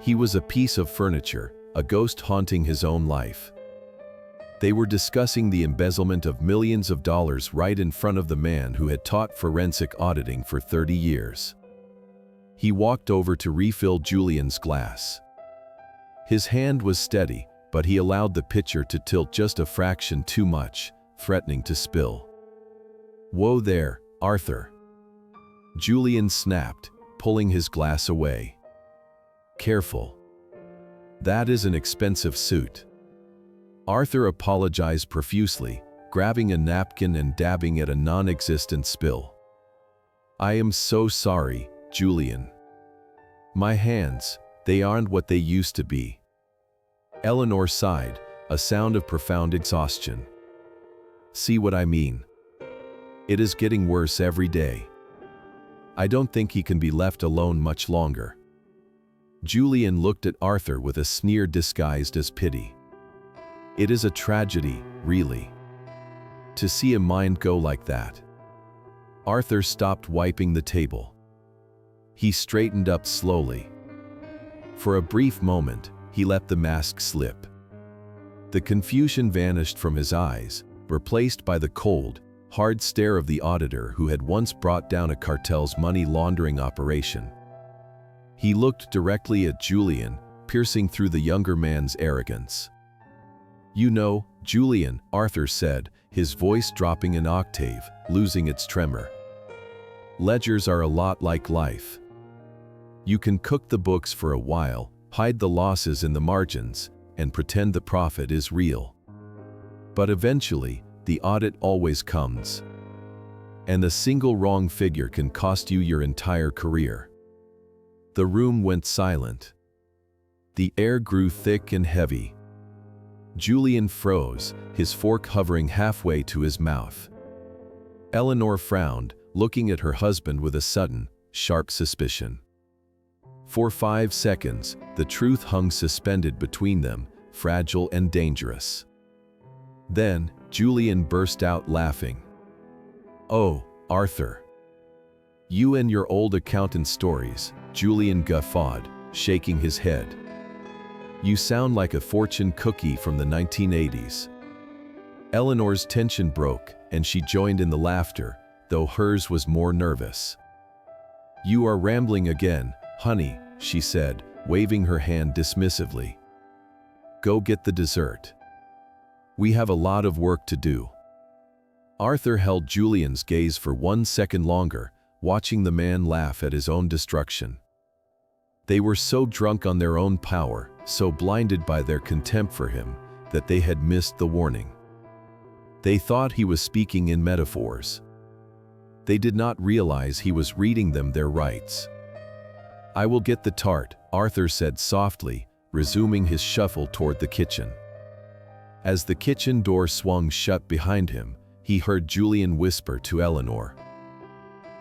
He was a piece of furniture, a ghost haunting his own life. They were discussing the embezzlement of millions of dollars right in front of the man who had taught forensic auditing for 30 years. He walked over to refill Julian's glass. His hand was steady, but he allowed the pitcher to tilt just a fraction too much, threatening to spill. "Whoa there, Arthur." Julian snapped, pulling his glass away. "Careful. That is an expensive suit." Arthur apologized profusely, grabbing a napkin and dabbing at a non-existent spill. "I am so sorry, Julian. My hands, they aren't what they used to be." Eleanor sighed, a sound of profound exhaustion. "See what I mean? It is getting worse every day. I don't think he can be left alone much longer." Julian looked at Arthur with a sneer disguised as pity. "It is a tragedy, really. To see a mind go like that." Arthur stopped wiping the table. He straightened up slowly. For a brief moment, he let the mask slip. The confusion vanished from his eyes, replaced by the cold, hard stare of the auditor who had once brought down a cartel's money laundering operation. He looked directly at Julian, piercing through the younger man's arrogance. "You know, Julian, Arthur said, his voice dropping an octave, losing its tremor. Ledgers are a lot like life. You can cook the books for a while, hide the losses in the margins, and pretend the profit is real. But eventually, the audit always comes. And a single wrong figure can cost you your entire career. The room went silent. The air grew thick and heavy. Julian froze, his fork hovering halfway to his mouth. Eleanor frowned, looking at her husband with a sudden, sharp suspicion. For 5 seconds, the truth hung suspended between them, fragile and dangerous. Then, Julian burst out laughing. "Oh, Arthur. You and your old accountant stories," Julian guffawed, shaking his head. "You sound like a fortune cookie from the 1980s. Eleanor's tension broke, and she joined in the laughter, though hers was more nervous. "You are rambling again, honey," she said, waving her hand dismissively. "Go get the dessert. We have a lot of work to do." Arthur held Julian's gaze for 1 second longer, watching the man laugh at his own destruction. They were so drunk on their own power, so blinded by their contempt for him, that they had missed the warning. They thought he was speaking in metaphors. They did not realize he was reading them their rights. "I will get the tart," Arthur said softly, resuming his shuffle toward the kitchen. As the kitchen door swung shut behind him, he heard Julian whisper to Eleanor.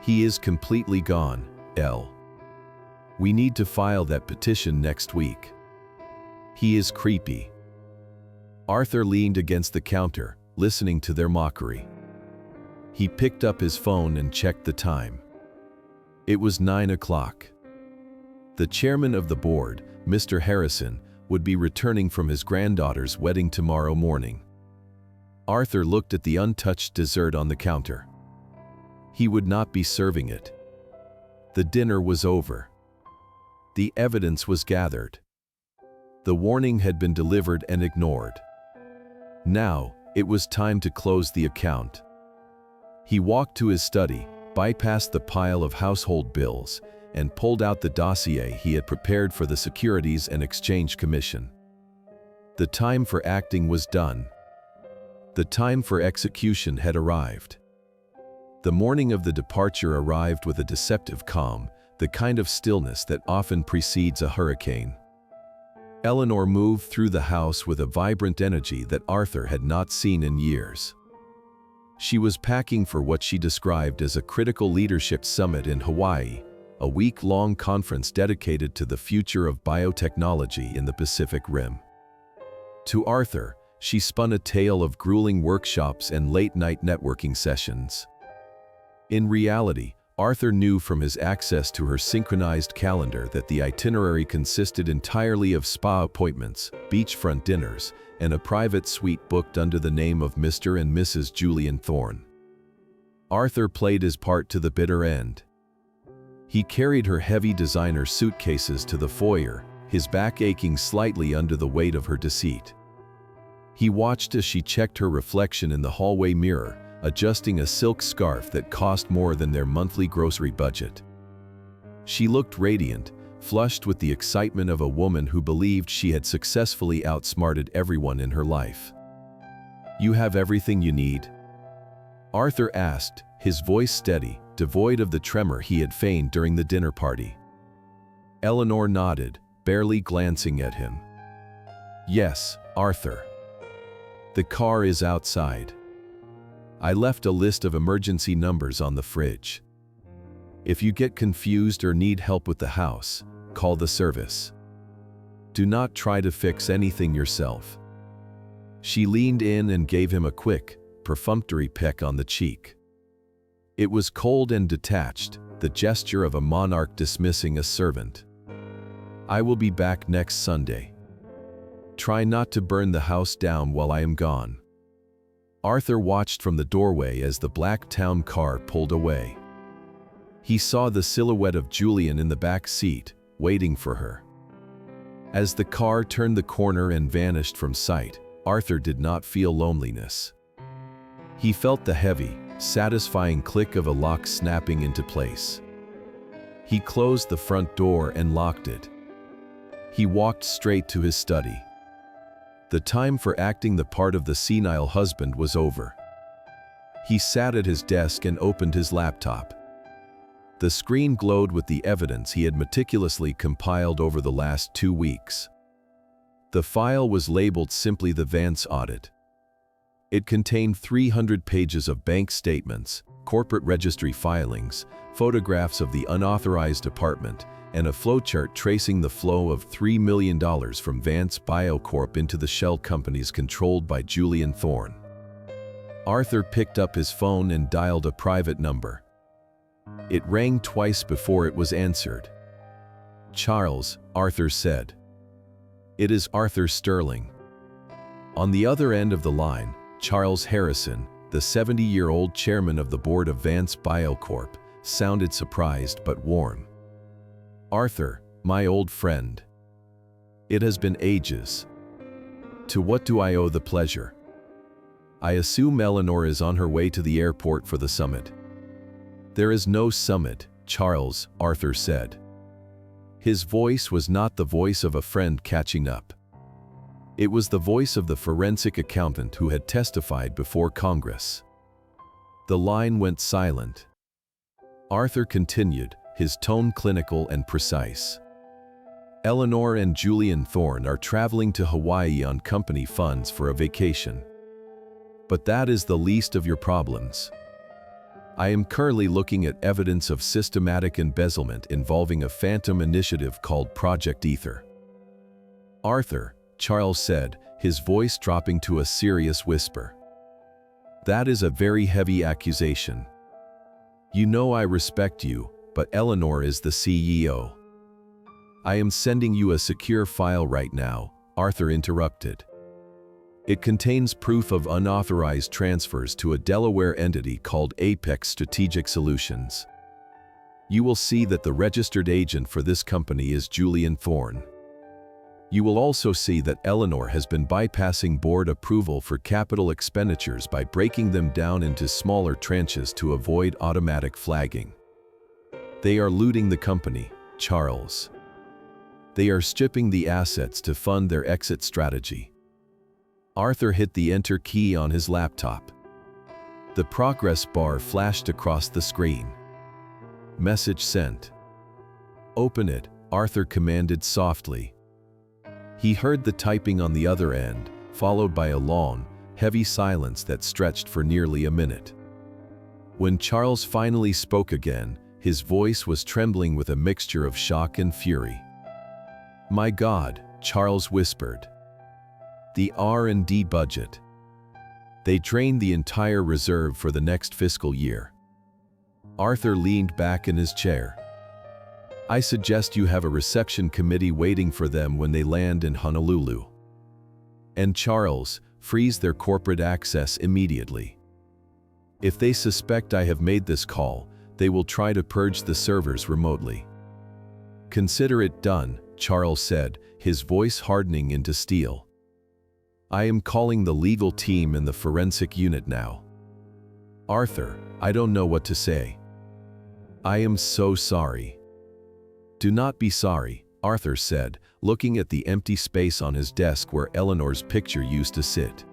"He is completely gone, Elle. We need to file that petition next week. He is creepy." Arthur leaned against the counter, listening to their mockery. He picked up his phone and checked the time. It was 9 o'clock. The chairman of the board, Mr. Harrison, would be returning from his granddaughter's wedding tomorrow morning. Arthur looked at the untouched dessert on the counter. He would not be serving it. The dinner was over. The evidence was gathered. The warning had been delivered and ignored. Now, it was time to close the account. He walked to his study, bypassed the pile of household bills, and pulled out the dossier he had prepared for the Securities and Exchange Commission. The time for acting was done. The time for execution had arrived. The morning of the departure arrived with a deceptive calm, the kind of stillness that often precedes a hurricane. Eleanor moved through the house with a vibrant energy that Arthur had not seen in years. She was packing for what she described as a critical leadership summit in Hawaii, a week-long conference dedicated to the future of biotechnology in the Pacific Rim. To Arthur, she spun a tale of grueling workshops and late-night networking sessions. In reality, Arthur knew from his access to her synchronized calendar that the itinerary consisted entirely of spa appointments, beachfront dinners, and a private suite booked under the name of Mr. and Mrs. Julian Thorne. Arthur played his part to the bitter end. He carried her heavy designer suitcases to the foyer, his back aching slightly under the weight of her deceit. He watched as she checked her reflection in the hallway mirror, adjusting a silk scarf that cost more than their monthly grocery budget. She looked radiant, flushed with the excitement of a woman who believed she had successfully outsmarted everyone in her life. "You have everything you need?" Arthur asked, his voice steady, devoid of the tremor he had feigned during the dinner party. Eleanor nodded, barely glancing at him. "Yes, Arthur. The car is outside. I left a list of emergency numbers on the fridge. If you get confused or need help with the house, call the service. Do not try to fix anything yourself." She leaned in and gave him a quick, perfunctory peck on the cheek. It was cold and detached, the gesture of a monarch dismissing a servant. "I will be back next Sunday. Try not to burn the house down while I am gone." Arthur watched from the doorway as the black town car pulled away. He saw the silhouette of Julian in the back seat, waiting for her. As the car turned the corner and vanished from sight, Arthur did not feel loneliness. He felt the heavy, satisfying click of a lock snapping into place. He closed the front door and locked it. He walked straight to his study. The time for acting the part of the senile husband was over. He sat at his desk and opened his laptop. The screen glowed with the evidence he had meticulously compiled over the last 2 weeks. The file was labeled simply the Vance audit. It contained 300 pages of bank statements, corporate registry filings, photographs of the unauthorized apartment, and a flowchart tracing the flow of $3 million from Vance Biocorp into the shell companies controlled by Julian Thorne. Arthur picked up his phone and dialed a private number. It rang twice before it was answered. "Charles," Arthur said. "It is Arthur Sterling." On the other end of the line, Charles Harrison, the 70-year-old chairman of the board of Vance Biocorp, sounded surprised but warm. "Arthur, my old friend. It has been ages. To what do I owe the pleasure? I assume Eleanor is on her way to the airport for the summit." "There is no summit, Charles," Arthur said. His voice was not the voice of a friend catching up. It was the voice of the forensic accountant who had testified before Congress. The line went silent. Arthur continued, his tone clinical and precise. "Eleanor and Julian Thorne are traveling to Hawaii on company funds for a vacation. But that is the least of your problems. I am currently looking at evidence of systematic embezzlement involving a phantom initiative called Project Ether." "Arthur," Charles said, his voice dropping to a serious whisper. "That is a very heavy accusation. You know I respect you, but Eleanor is the CEO." "I am sending you a secure file right now," Arthur interrupted. "It contains proof of unauthorized transfers to a Delaware entity called Apex Strategic Solutions. You will see that the registered agent for this company is Julian Thorne. You will also see that Eleanor has been bypassing board approval for capital expenditures by breaking them down into smaller tranches to avoid automatic flagging. They are looting the company, Charles. They are stripping the assets to fund their exit strategy." Arthur hit the enter key on his laptop. The progress bar flashed across the screen. "Message sent." "Open it," Arthur commanded softly. He heard the typing on the other end, followed by a long, heavy silence that stretched for nearly a minute. When Charles finally spoke again, his voice was trembling with a mixture of shock and fury. "My God," Charles whispered. "The R&D budget. They drained the entire reserve for the next fiscal year." Arthur leaned back in his chair. "I suggest you have a reception committee waiting for them when they land in Honolulu. And Charles, freeze their corporate access immediately. If they suspect I have made this call, they will try to purge the servers remotely." "Consider it done," Charles said, his voice hardening into steel. "I am calling the legal team and the forensic unit now." "Arthur, I don't know what to say. I am so sorry." "Do not be sorry," Arthur said, looking at the empty space on his desk where Eleanor's picture used to sit.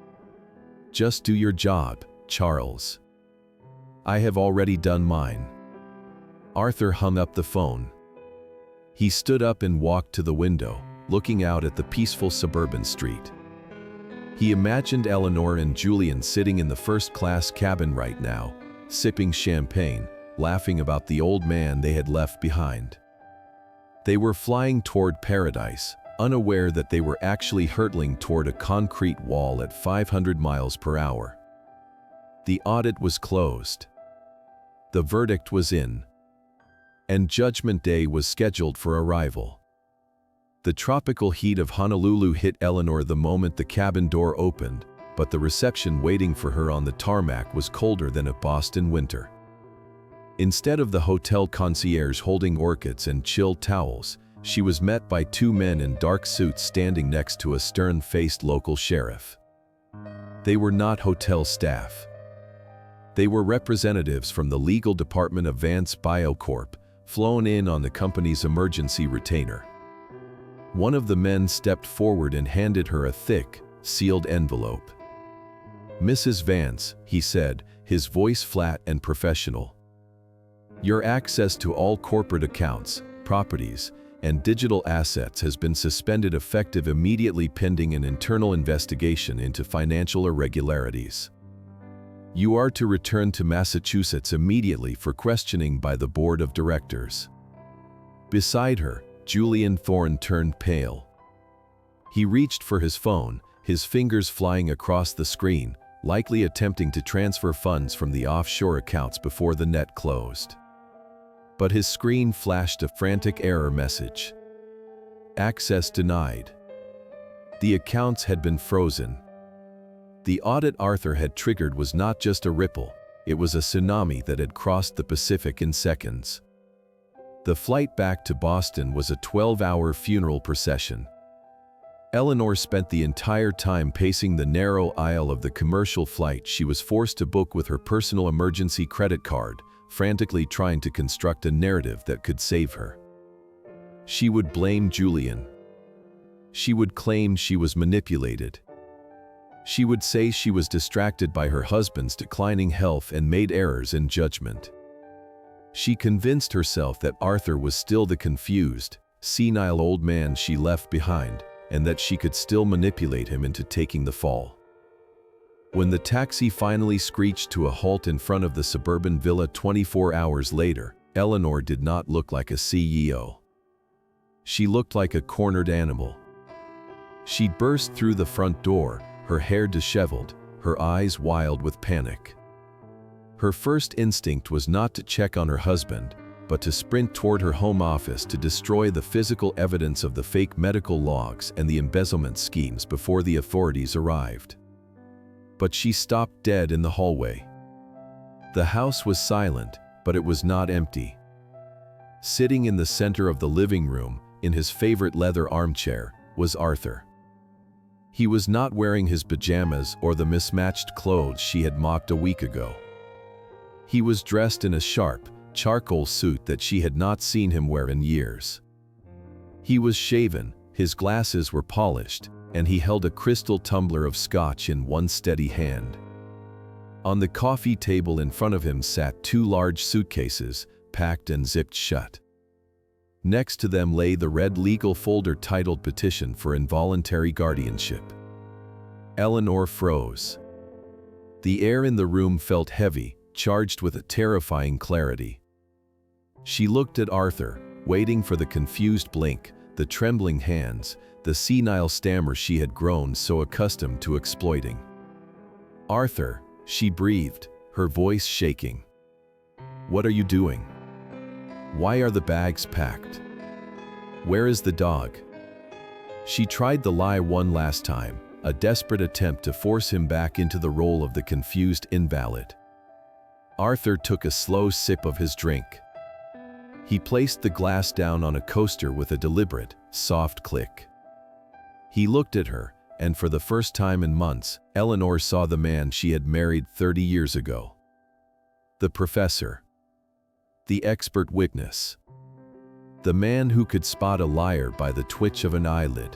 "Just do your job, Charles. I have already done mine." Arthur hung up the phone. He stood up and walked to the window, looking out at the peaceful suburban street. He imagined Eleanor and Julian sitting in the first-class cabin right now, sipping champagne, laughing about the old man they had left behind. They were flying toward paradise, unaware that they were actually hurtling toward a concrete wall at 500 miles per hour. The audit was closed. The verdict was in. And Judgment Day was scheduled for arrival. The tropical heat of Honolulu hit Eleanor the moment the cabin door opened, but the reception waiting for her on the tarmac was colder than a Boston winter. Instead of the hotel concierge holding orchids and chilled towels, she was met by two men in dark suits standing next to a stern-faced local sheriff. They were not hotel staff. They were representatives from the legal department of Vance Biocorp, flown in on the company's emergency retainer. One of the men stepped forward and handed her a thick, sealed envelope. "Mrs. Vance," he said, his voice flat and professional. "Your access to all corporate accounts, properties, and digital assets has been suspended effective immediately pending an internal investigation into financial irregularities. You are to return to Massachusetts immediately for questioning by the board of directors." Beside her, Julian Thorne turned pale. He reached for his phone, his fingers flying across the screen, likely attempting to transfer funds from the offshore accounts before the net closed. But his screen flashed a frantic error message. Access denied. The accounts had been frozen. The audit Arthur had triggered was not just a ripple, it was a tsunami that had crossed the Pacific in seconds. The flight back to Boston was a 12-hour funeral procession. Eleanor spent the entire time pacing the narrow aisle of the commercial flight she was forced to book with her personal emergency credit card, frantically trying to construct a narrative that could save her. She would blame Julian. She would claim she was manipulated. She would say she was distracted by her husband's declining health and made errors in judgment. She convinced herself that Arthur was still the confused, senile old man she left behind, and that she could still manipulate him into taking the fall. When the taxi finally screeched to a halt in front of the suburban villa 24 hours later, Eleanor did not look like a CEO. She looked like a cornered animal. She burst through the front door, her hair disheveled, her eyes wild with panic. Her first instinct was not to check on her husband, but to sprint toward her home office to destroy the physical evidence of the fake medical logs and the embezzlement schemes before the authorities arrived. But she stopped dead in the hallway. The house was silent, but it was not empty. Sitting in the center of the living room, in his favorite leather armchair, was Arthur. He was not wearing his pajamas or the mismatched clothes she had mocked a week ago. He was dressed in a sharp, charcoal suit that she had not seen him wear in years. He was shaven, his glasses were polished, and he held a crystal tumbler of scotch in one steady hand. On the coffee table in front of him sat two large suitcases, packed and zipped shut. Next to them lay the red legal folder titled Petition for Involuntary Guardianship. Eleanor froze. The air in the room felt heavy, charged with a terrifying clarity. She looked at Arthur, waiting for the confused blink, the trembling hands, the senile stammer she had grown so accustomed to exploiting. "Arthur," she breathed, her voice shaking. "What are you doing? Why are the bags packed? Where is the dog?" She tried the lie one last time, a desperate attempt to force him back into the role of the confused invalid. Arthur took a slow sip of his drink. He placed the glass down on a coaster with a deliberate, soft click. He looked at her, and for the first time in months, Eleanor saw the man she had married 30 years ago. The professor. The expert witness. The man who could spot a liar by the twitch of an eyelid.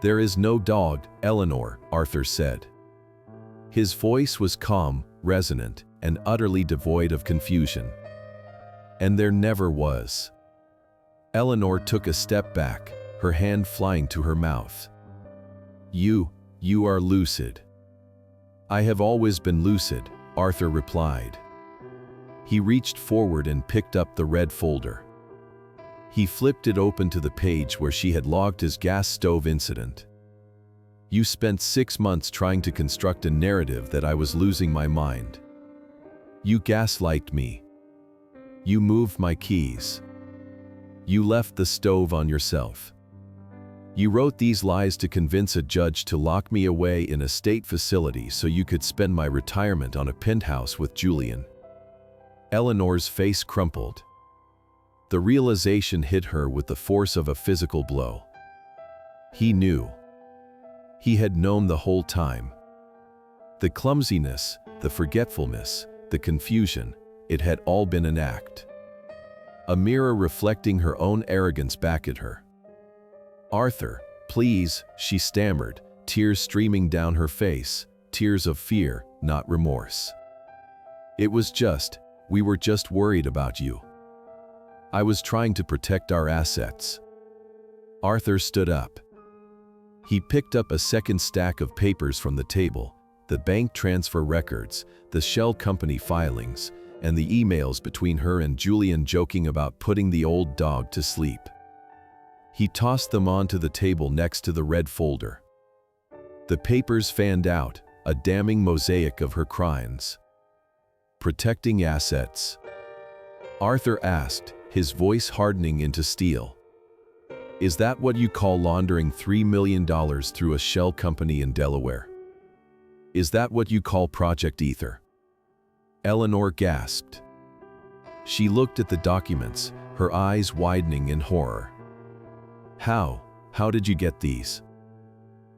"There is no dog, Eleanor," Arthur said. His voice was calm, resonant, and utterly devoid of confusion. And there never was. Eleanor took a step back, her hand flying to her mouth. You are lucid." "I have always been lucid," Arthur replied. He reached forward and picked up the red folder. He flipped it open to the page where she had logged his gas stove incident. "You spent 6 months trying to construct a narrative that I was losing my mind. You gaslighted me. You moved my keys. You left the stove on yourself. You wrote these lies to convince a judge to lock me away in a state facility so you could spend my retirement on a penthouse with Julian." Eleanor's face crumpled. The realization hit her with the force of a physical blow. He knew. He had known the whole time. The clumsiness, the forgetfulness, the confusion, it had all been an act. A mirror reflecting her own arrogance back at her. "Arthur, please," she stammered, tears streaming down her face, tears of fear, not remorse. We were just worried about you. I was trying to protect our assets." Arthur stood up. He picked up a second stack of papers from the table, the bank transfer records, the shell company filings, and the emails between her and Julian joking about putting the old dog to sleep. He tossed them onto the table next to the red folder. The papers fanned out, a damning mosaic of her crimes. "Protecting assets?" Arthur asked, his voice hardening into steel. "Is that what you call laundering $3 million through a shell company in Delaware? Is that what you call Project Ether?" Eleanor gasped. She looked at the documents, her eyes widening in horror. How did you get these?"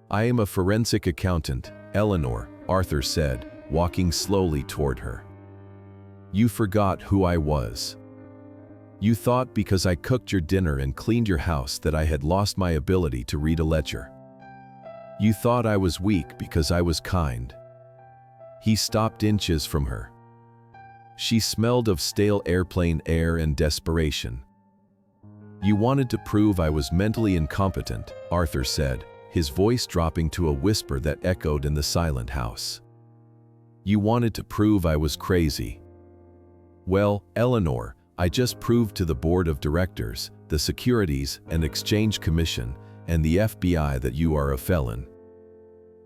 "I am a forensic accountant, Eleanor," Arthur said, walking slowly toward her. "You forgot who I was. You thought because I cooked your dinner and cleaned your house that I had lost my ability to read a ledger. You thought I was weak because I was kind." He stopped inches from her. She smelled of stale airplane air and desperation. "You wanted to prove I was mentally incompetent," Arthur said, his voice dropping to a whisper that echoed in the silent house. "You wanted to prove I was crazy. Well, Eleanor, I just proved to the board of directors, the Securities and Exchange Commission, and the FBI that you are a felon."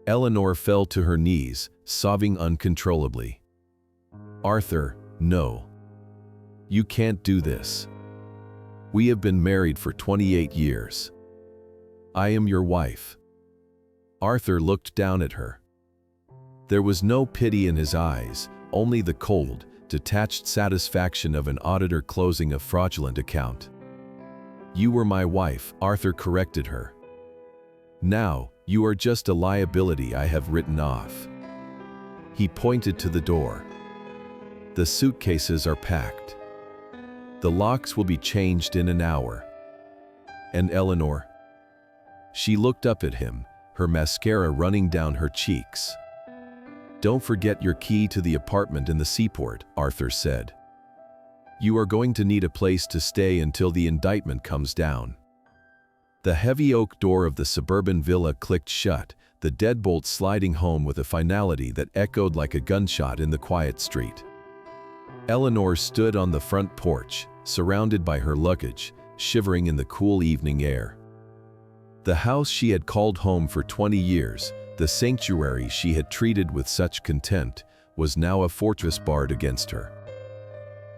Eleanor fell to her knees, sobbing uncontrollably. "Arthur, no. You can't do this. We have been married for 28 years. I am your wife." Arthur looked down at her. There was no pity in his eyes, only the cold, detached satisfaction of an auditor closing a fraudulent account. "You were my wife," Arthur corrected her. "Now, you are just a liability I have written off." He pointed to the door. "The suitcases are packed. The locks will be changed in an hour." "And Eleanor?" She looked up at him, her mascara running down her cheeks. "Don't forget your key to the apartment in the seaport," Arthur said. "You are going to need a place to stay until the indictment comes down." The heavy oak door of the suburban villa clicked shut, the deadbolt sliding home with a finality that echoed like a gunshot in the quiet street. Eleanor stood on the front porch, surrounded by her luggage, shivering in the cool evening air. The house she had called home for 20 years, the sanctuary she had treated with such contempt, was now a fortress barred against her.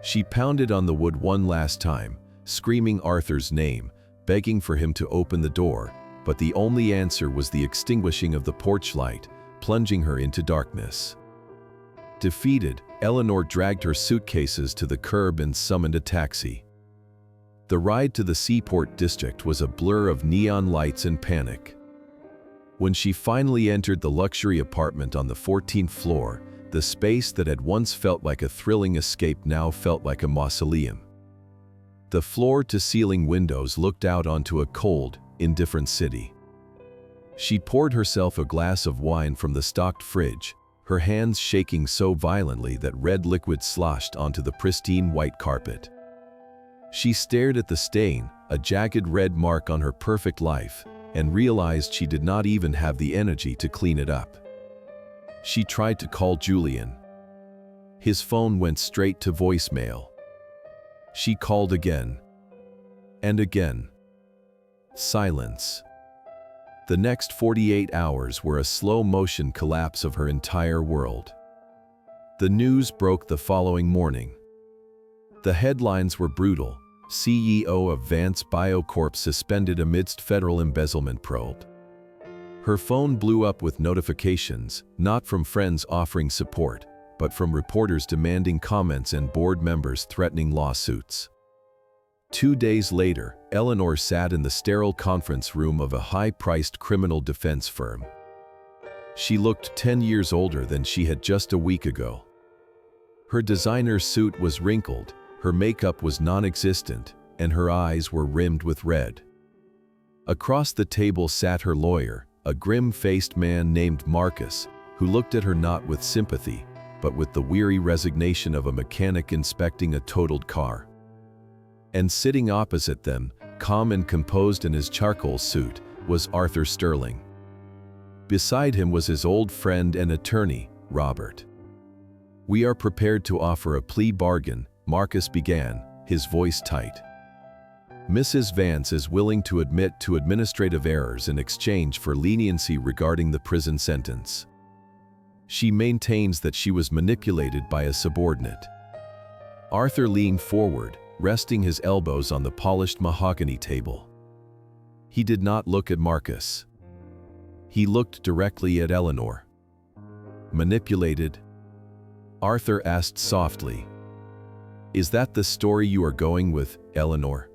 She pounded on the wood one last time, screaming Arthur's name, begging for him to open the door, but the only answer was the extinguishing of the porch light, plunging her into darkness. Defeated, Eleanor dragged her suitcases to the curb and summoned a taxi. The ride to the Seaport district was a blur of neon lights and panic. When she finally entered the luxury apartment on the 14th floor, the space that had once felt like a thrilling escape now felt like a mausoleum. The floor-to-ceiling windows looked out onto a cold, indifferent city. She poured herself a glass of wine from the stocked fridge, her hands shaking so violently that red liquid sloshed onto the pristine white carpet. She stared at the stain, a jagged red mark on her perfect life, and realized she did not even have the energy to clean it up. She tried to call Julian. His phone went straight to voicemail. She called again. And again. Silence. The next 48 hours were a slow-motion collapse of her entire world. The news broke the following morning. The headlines were brutal. CEO of Vance Biocorp suspended amidst federal embezzlement probe. Her phone blew up with notifications, not from friends offering support, but from reporters demanding comments and board members threatening lawsuits. 2 days later, Eleanor sat in the sterile conference room of a high-priced criminal defense firm. She looked 10 years older than she had just a week ago. Her designer suit was wrinkled, her makeup was non-existent, and her eyes were rimmed with red. Across the table sat her lawyer, a grim-faced man named Marcus, who looked at her not with sympathy, but with the weary resignation of a mechanic inspecting a totaled car. And sitting opposite them, calm and composed in his charcoal suit, was Arthur Sterling. Beside him was his old friend and attorney, Robert. "We are prepared to offer a plea bargain," Marcus began, his voice tight. "Mrs. Vance is willing to admit to administrative errors in exchange for leniency regarding the prison sentence. She maintains that she was manipulated by a subordinate." Arthur leaned forward, resting his elbows on the polished mahogany table. He did not look at Marcus. He looked directly at Eleanor. "Manipulated?" Arthur asked softly. "Is that the story you are going with, Eleanor?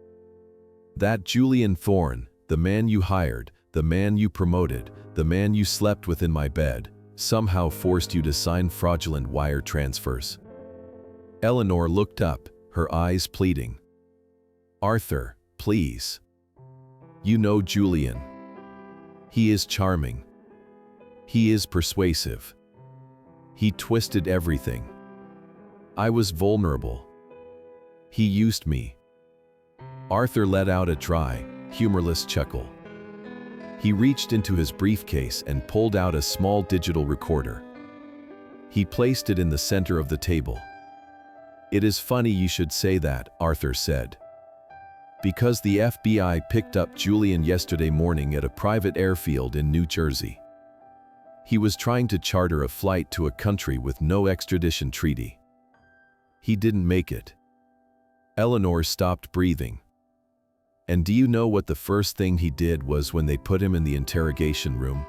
That Julian Thorne, the man you hired, the man you promoted, the man you slept with in my bed, somehow forced you to sign fraudulent wire transfers?" Eleanor looked up, her eyes pleading. "Arthur, please. You know Julian. He is charming. He is persuasive. He twisted everything. I was vulnerable. He used me." Arthur let out a dry, humorless chuckle. He reached into his briefcase and pulled out a small digital recorder. He placed it in the center of the table. "It is funny you should say that," Arthur said. "Because the FBI picked up Julian yesterday morning at a private airfield in New Jersey. He was trying to charter a flight to a country with no extradition treaty. He didn't make it." Eleanor stopped breathing. "And do you know what the first thing he did was when they put him in the interrogation room?"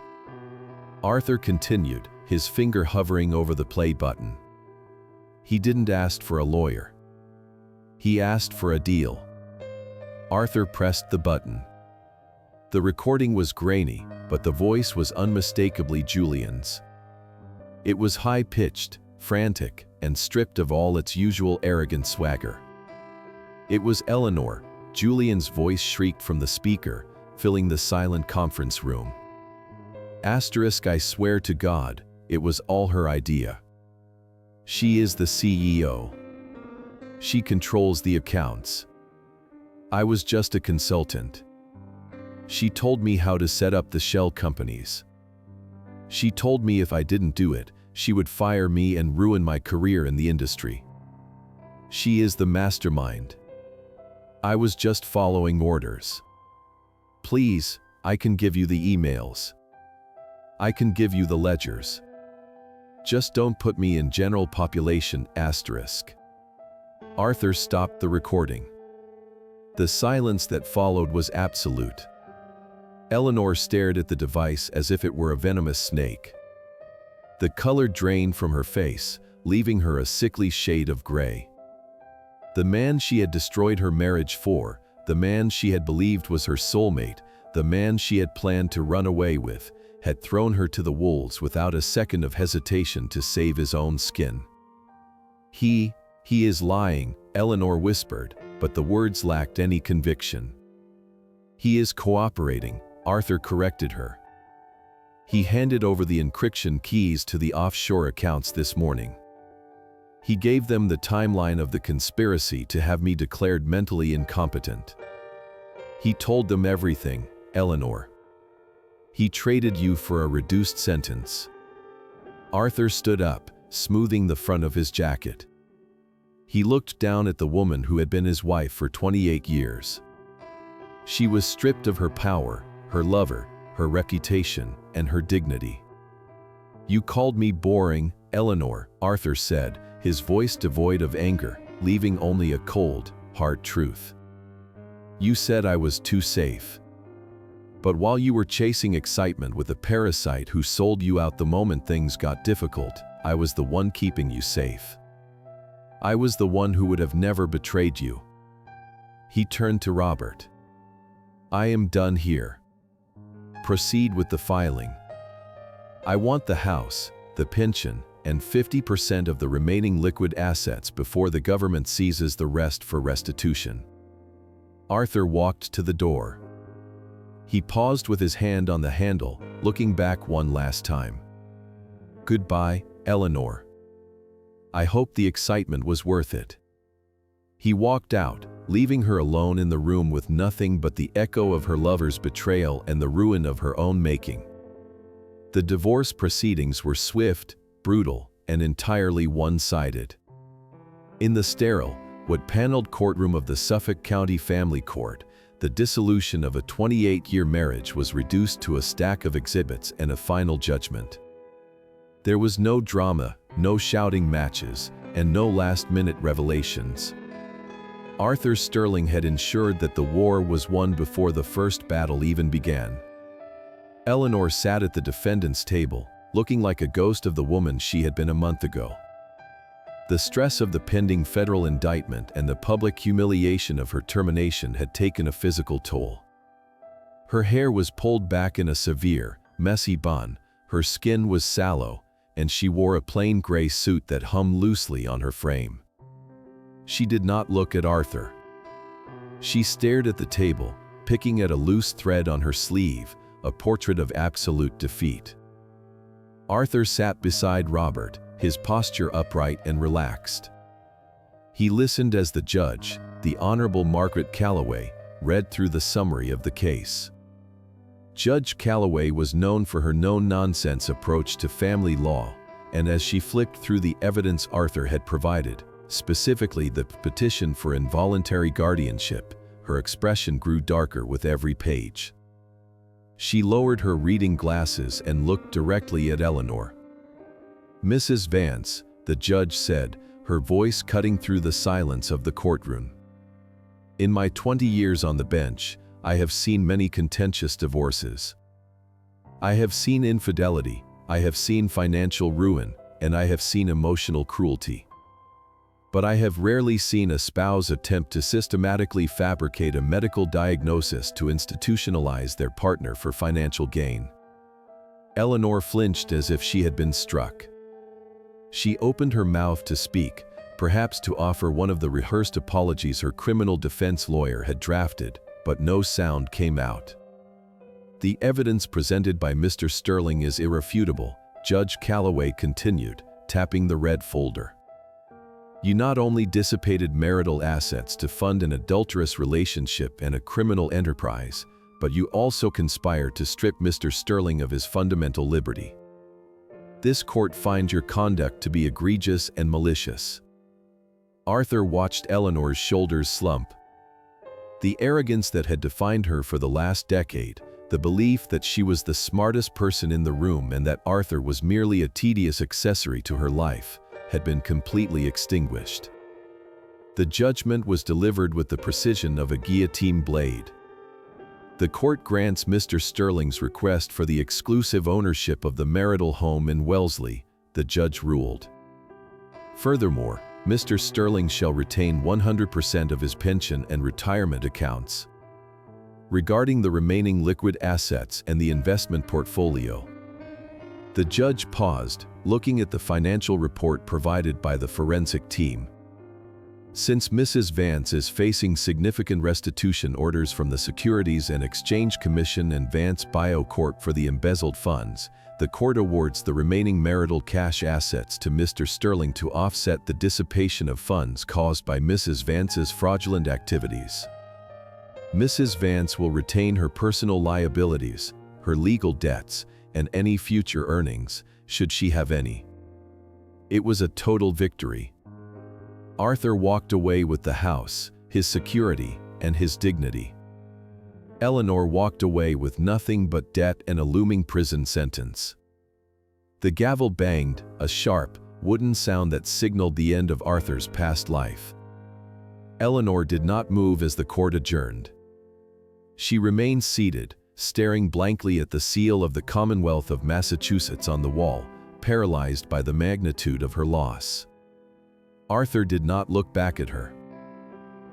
Arthur continued, his finger hovering over the play button. "He didn't ask for a lawyer. He asked for a deal." Arthur pressed the button. The recording was grainy, but the voice was unmistakably Julian's. It was high-pitched, frantic, and stripped of all its usual arrogant swagger. It was Eleanor. Julian's voice shrieked from the speaker, filling the silent conference room. "I swear to God, it was all her idea. She is the CEO. She controls the accounts. I was just a consultant. She told me how to set up the shell companies. She told me if I didn't do it, she would fire me and ruin my career in the industry. She is the mastermind. I was just following orders. Please, I can give you the emails. I can give you the ledgers. Just don't put me in general population asterisk." Arthur stopped the recording. The silence that followed was absolute. Eleanor stared at the device as if it were a venomous snake. The color drained from her face, leaving her a sickly shade of gray. The man she had destroyed her marriage for, the man she had believed was her soulmate, the man she had planned to run away with, had thrown her to the wolves without a second of hesitation to save his own skin. He is lying," Eleanor whispered, but the words lacked any conviction. "He is cooperating," Arthur corrected her. "He handed over the encryption keys to the offshore accounts this morning. He gave them the timeline of the conspiracy to have me declared mentally incompetent. He told them everything, Eleanor. He traded you for a reduced sentence." Arthur stood up, smoothing the front of his jacket. He looked down at the woman who had been his wife for 28 years. She was stripped of her power, her lover, her reputation, and her dignity. "You called me boring, Eleanor," Arthur said, his voice devoid of anger, leaving only a cold, hard truth. "You said I was too safe. But while you were chasing excitement with a parasite who sold you out the moment things got difficult, I was the one keeping you safe. I was the one who would have never betrayed you." He turned to Robert. "I am done here. Proceed with the filing." I want the house, the pension, and 50% of the remaining liquid assets before the government seizes the rest for restitution." Arthur walked to the door. He paused with his hand on the handle, looking back one last time. "Goodbye, Eleanor. I hope the excitement was worth it." He walked out, leaving her alone in the room with nothing but the echo of her lover's betrayal and the ruin of her own making. The divorce proceedings were swift, brutal, and entirely one-sided. In the sterile, wood-paneled courtroom of the Suffolk County Family Court, the dissolution of a 28-year marriage was reduced to a stack of exhibits and a final judgment. There was no drama, no shouting matches, and no last-minute revelations. Arthur Sterling had ensured that the war was won before the first battle even began. Eleanor sat at the defendant's table, looking like a ghost of the woman she had been a month ago. The stress of the pending federal indictment and the public humiliation of her termination had taken a physical toll. Her hair was pulled back in a severe, messy bun, her skin was sallow, and she wore a plain gray suit that hung loosely on her frame. She did not look at Arthur. She stared at the table, picking at a loose thread on her sleeve, a portrait of absolute defeat. Arthur sat beside Robert, his posture upright and relaxed. He listened as the judge, the Honorable Margaret Calloway, read through the summary of the case. Judge Calloway was known for her no-nonsense approach to family law, and as she flicked through the evidence Arthur had provided, specifically the petition for involuntary guardianship, her expression grew darker with every page. She lowered her reading glasses and looked directly at Eleanor. "Mrs. Vance," the judge said, her voice cutting through the silence of the courtroom. "In my 20 years on the bench, I have seen many contentious divorces. I have seen infidelity, I have seen financial ruin, and I have seen emotional cruelty. But I have rarely seen a spouse attempt to systematically fabricate a medical diagnosis to institutionalize their partner for financial gain." Eleanor flinched as if she had been struck. She opened her mouth to speak, perhaps to offer one of the rehearsed apologies her criminal defense lawyer had drafted, but no sound came out. "The evidence presented by Mr. Sterling is irrefutable," Judge Calloway continued, tapping the red folder. "You not only dissipated marital assets to fund an adulterous relationship and a criminal enterprise, but you also conspired to strip Mr. Sterling of his fundamental liberty. This court finds your conduct to be egregious and malicious." Arthur watched Eleanor's shoulders slump. The arrogance that had defined her for the last decade, the belief that she was the smartest person in the room and that Arthur was merely a tedious accessory to her life, had been completely extinguished. The judgment was delivered with the precision of a guillotine blade. "The court grants Mr. Sterling's request for the exclusive ownership of the marital home in Wellesley," the judge ruled. "Furthermore, Mr. Sterling shall retain 100% of his pension and retirement accounts. Regarding the remaining liquid assets and the investment portfolio." The judge paused, looking at the financial report provided by the forensic team. "Since Mrs. Vance is facing significant restitution orders from the Securities and Exchange Commission and Vance Bio Corp for the embezzled funds, the court awards the remaining marital cash assets to Mr. Sterling to offset the dissipation of funds caused by Mrs. Vance's fraudulent activities. Mrs. Vance will retain her personal liabilities, her legal debts, and any future earnings, should she have any." It was a total victory. Arthur walked away with the house, his security, and his dignity. Eleanor walked away with nothing but debt and a looming prison sentence. The gavel banged, a sharp, wooden sound that signaled the end of Arthur's past life. Eleanor did not move as the court adjourned. She remained seated, staring blankly at the seal of the Commonwealth of Massachusetts on the wall, paralyzed by the magnitude of her loss. Arthur did not look back at her.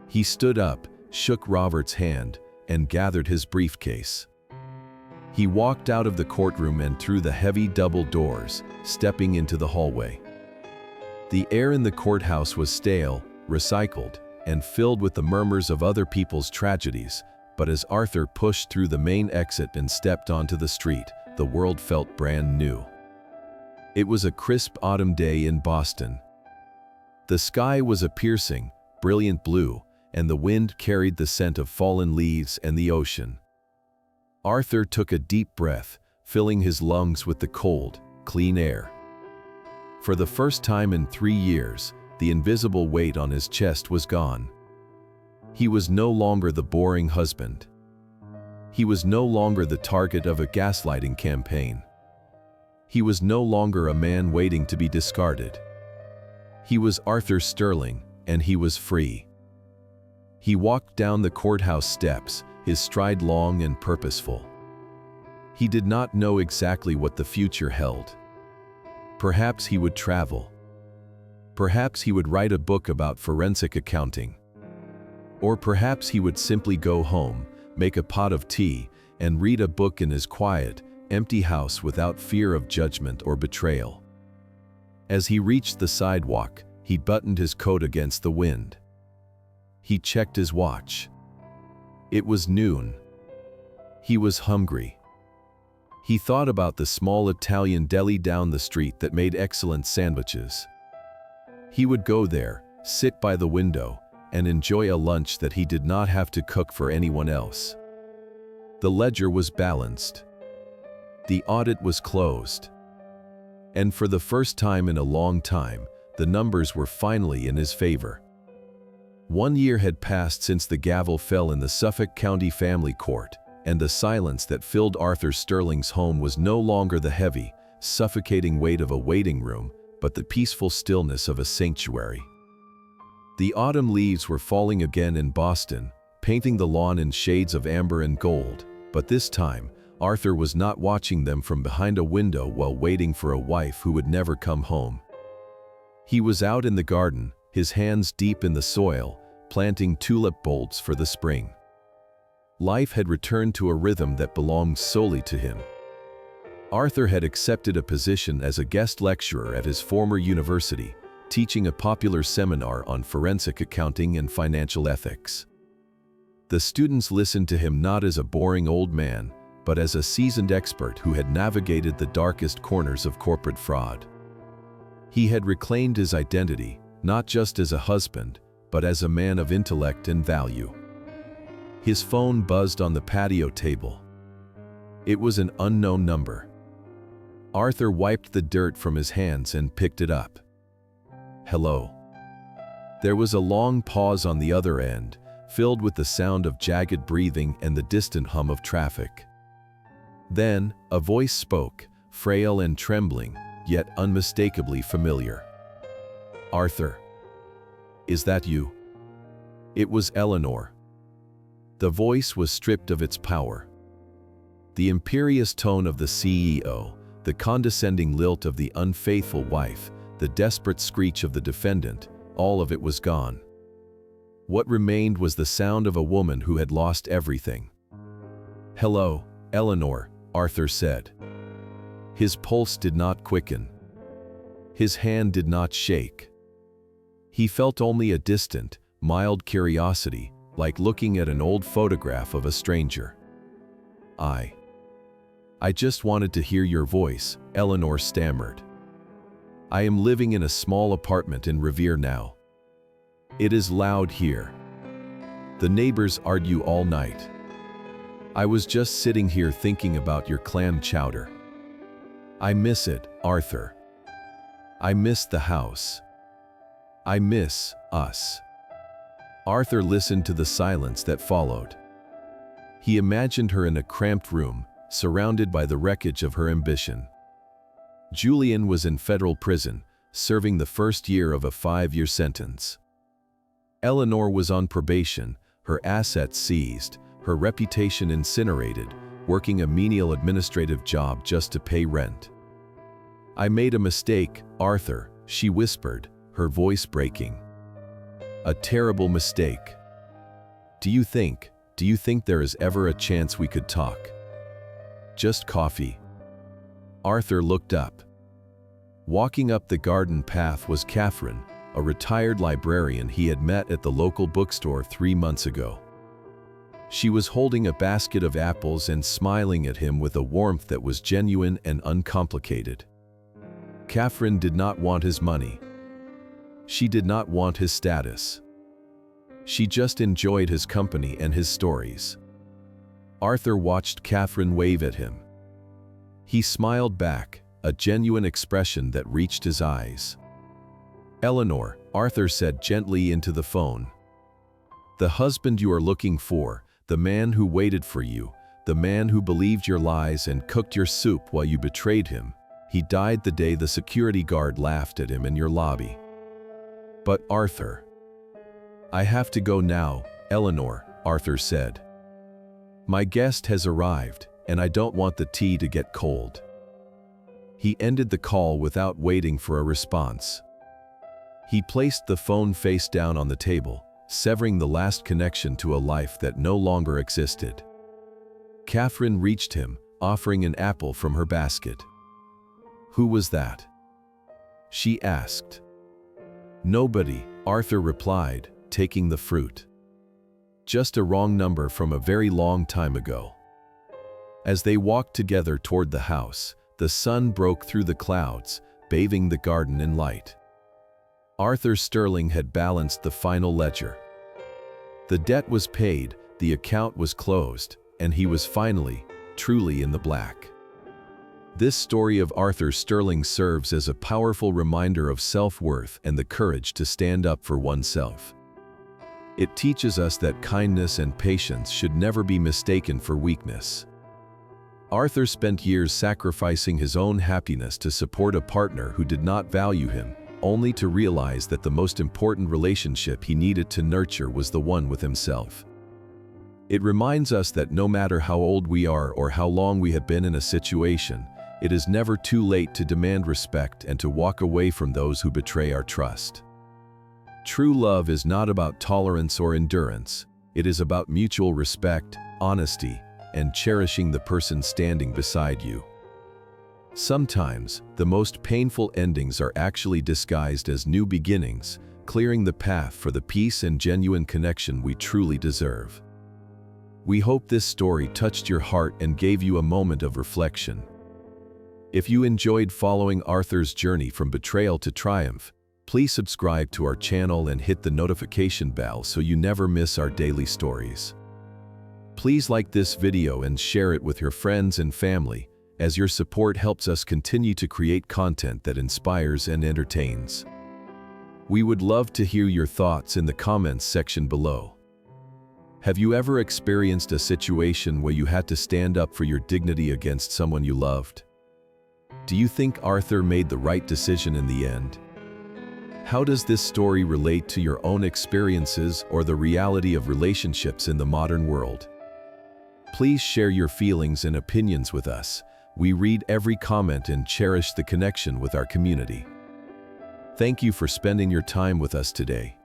He stood up, shook Robert's hand, and gathered his briefcase. He walked out of the courtroom and through the heavy double doors, stepping into the hallway. The air in the courthouse was stale, recycled, and filled with the murmurs of other people's tragedies, but as Arthur pushed through the main exit and stepped onto the street, the world felt brand new. It was a crisp autumn day in Boston. The sky was a piercing, brilliant blue, and the wind carried the scent of fallen leaves and the ocean. Arthur took a deep breath, filling his lungs with the cold, clean air. For the first time in 3 years, the invisible weight on his chest was gone. He was no longer the boring husband. He was no longer the target of a gaslighting campaign. He was no longer a man waiting to be discarded. He was Arthur Sterling, and he was free. He walked down the courthouse steps, his stride long and purposeful. He did not know exactly what the future held. Perhaps he would travel. Perhaps he would write a book about forensic accounting. Or perhaps he would simply go home, make a pot of tea, and read a book in his quiet, empty house without fear of judgment or betrayal. As he reached the sidewalk, he buttoned his coat against the wind. He checked his watch. It was noon. He was hungry. He thought about the small Italian deli down the street that made excellent sandwiches. He would go there, sit by the window, and enjoy a lunch that he did not have to cook for anyone else. The ledger was balanced. The audit was closed. And for the first time in a long time, the numbers were finally in his favor. 1 year had passed since the gavel fell in the Suffolk County Family Court, and the silence that filled Arthur Sterling's home was no longer the heavy, suffocating weight of a waiting room, but the peaceful stillness of a sanctuary. The autumn leaves were falling again in Boston, painting the lawn in shades of amber and gold, but this time, Arthur was not watching them from behind a window while waiting for a wife who would never come home. He was out in the garden, his hands deep in the soil, planting tulip bulbs for the spring. Life had returned to a rhythm that belonged solely to him. Arthur had accepted a position as a guest lecturer at his former university, teaching a popular seminar on forensic accounting and financial ethics. The students listened to him not as a boring old man, but as a seasoned expert who had navigated the darkest corners of corporate fraud. He had reclaimed his identity, not just as a husband, but as a man of intellect and value. His phone buzzed on the patio table. It was an unknown number. Arthur wiped the dirt from his hands and picked it up. Hello. There was a long pause on the other end, filled with the sound of jagged breathing and the distant hum of traffic. Then, a voice spoke, frail and trembling, yet unmistakably familiar. Arthur. Is that you? It was Eleanor. The voice was stripped of its power. The imperious tone of the CEO, the condescending lilt of the unfaithful wife, the desperate screech of the defendant, all of it was gone. What remained was the sound of a woman who had lost everything. Hello, Eleanor, Arthur said. His pulse did not quicken. His hand did not shake. He felt only a distant, mild curiosity, like looking at an old photograph of a stranger. I just wanted to hear your voice, Eleanor stammered. I am living in a small apartment in Revere now. It is loud here. The neighbors argue all night. I was just sitting here thinking about your clam chowder. I miss it, Arthur. I miss the house. I miss us. Arthur listened to the silence that followed. He imagined her in a cramped room, surrounded by the wreckage of her ambition. Julian was in federal prison, serving the first year of a 5-year sentence. Eleanor was on probation, her assets seized, her reputation incinerated, working a menial administrative job just to pay rent. I made a mistake, Arthur, she whispered, her voice breaking. A terrible mistake. Do you think there is ever a chance we could talk? just coffee." Arthur looked up. Walking up the garden path was Catherine, a retired librarian he had met at the local bookstore 3 months ago. She was holding a basket of apples and smiling at him with a warmth that was genuine and uncomplicated. Catherine did not want his money. She did not want his status. She just enjoyed his company and his stories. Arthur watched Catherine wave at him. He smiled back, a genuine expression that reached his eyes. "Eleanor," Arthur said gently into the phone. "The husband you are looking for, the man who waited for you, the man who believed your lies and cooked your soup while you betrayed him, he died the day the security guard laughed at him in your lobby." "But Arthur..." "I have to go now, Eleanor," Arthur said. "My guest has arrived, and I don't want the tea to get cold." He ended the call without waiting for a response. He placed the phone face down on the table, severing the last connection to a life that no longer existed. Catherine reached him, offering an apple from her basket. "Who was that?" she asked. "Nobody," Arthur replied, taking the fruit. "Just a wrong number from a very long time ago." As they walked together toward the house, the sun broke through the clouds, bathing the garden in light. Arthur Sterling had balanced the final ledger. The debt was paid, the account was closed, and he was finally, truly in the black. This story of Arthur Sterling serves as a powerful reminder of self-worth and the courage to stand up for oneself. It teaches us that kindness and patience should never be mistaken for weakness. Arthur spent years sacrificing his own happiness to support a partner who did not value him, only to realize that the most important relationship he needed to nurture was the one with himself. It reminds us that no matter how old we are or how long we have been in a situation, it is never too late to demand respect and to walk away from those who betray our trust. True love is not about tolerance or endurance. It is about mutual respect, honesty, and cherishing the person standing beside you. Sometimes, the most painful endings are actually disguised as new beginnings, clearing the path for the peace and genuine connection we truly deserve. We hope this story touched your heart and gave you a moment of reflection. If you enjoyed following Arthur's journey from betrayal to triumph, please subscribe to our channel and hit the notification bell so you never miss our daily stories. Please like this video and share it with your friends and family, as your support helps us continue to create content that inspires and entertains. We would love to hear your thoughts in the comments section below. Have you ever experienced a situation where you had to stand up for your dignity against someone you loved? Do you think Arthur made the right decision in the end? How does this story relate to your own experiences or the reality of relationships in the modern world? Please share your feelings and opinions with us. We read every comment and cherish the connection with our community. Thank you for spending your time with us today.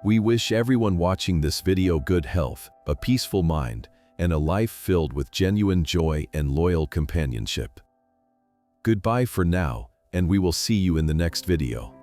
We wish everyone watching this video good health, a peaceful mind, and a life filled with genuine joy and loyal companionship. Goodbye for now, and we will see you in the next video.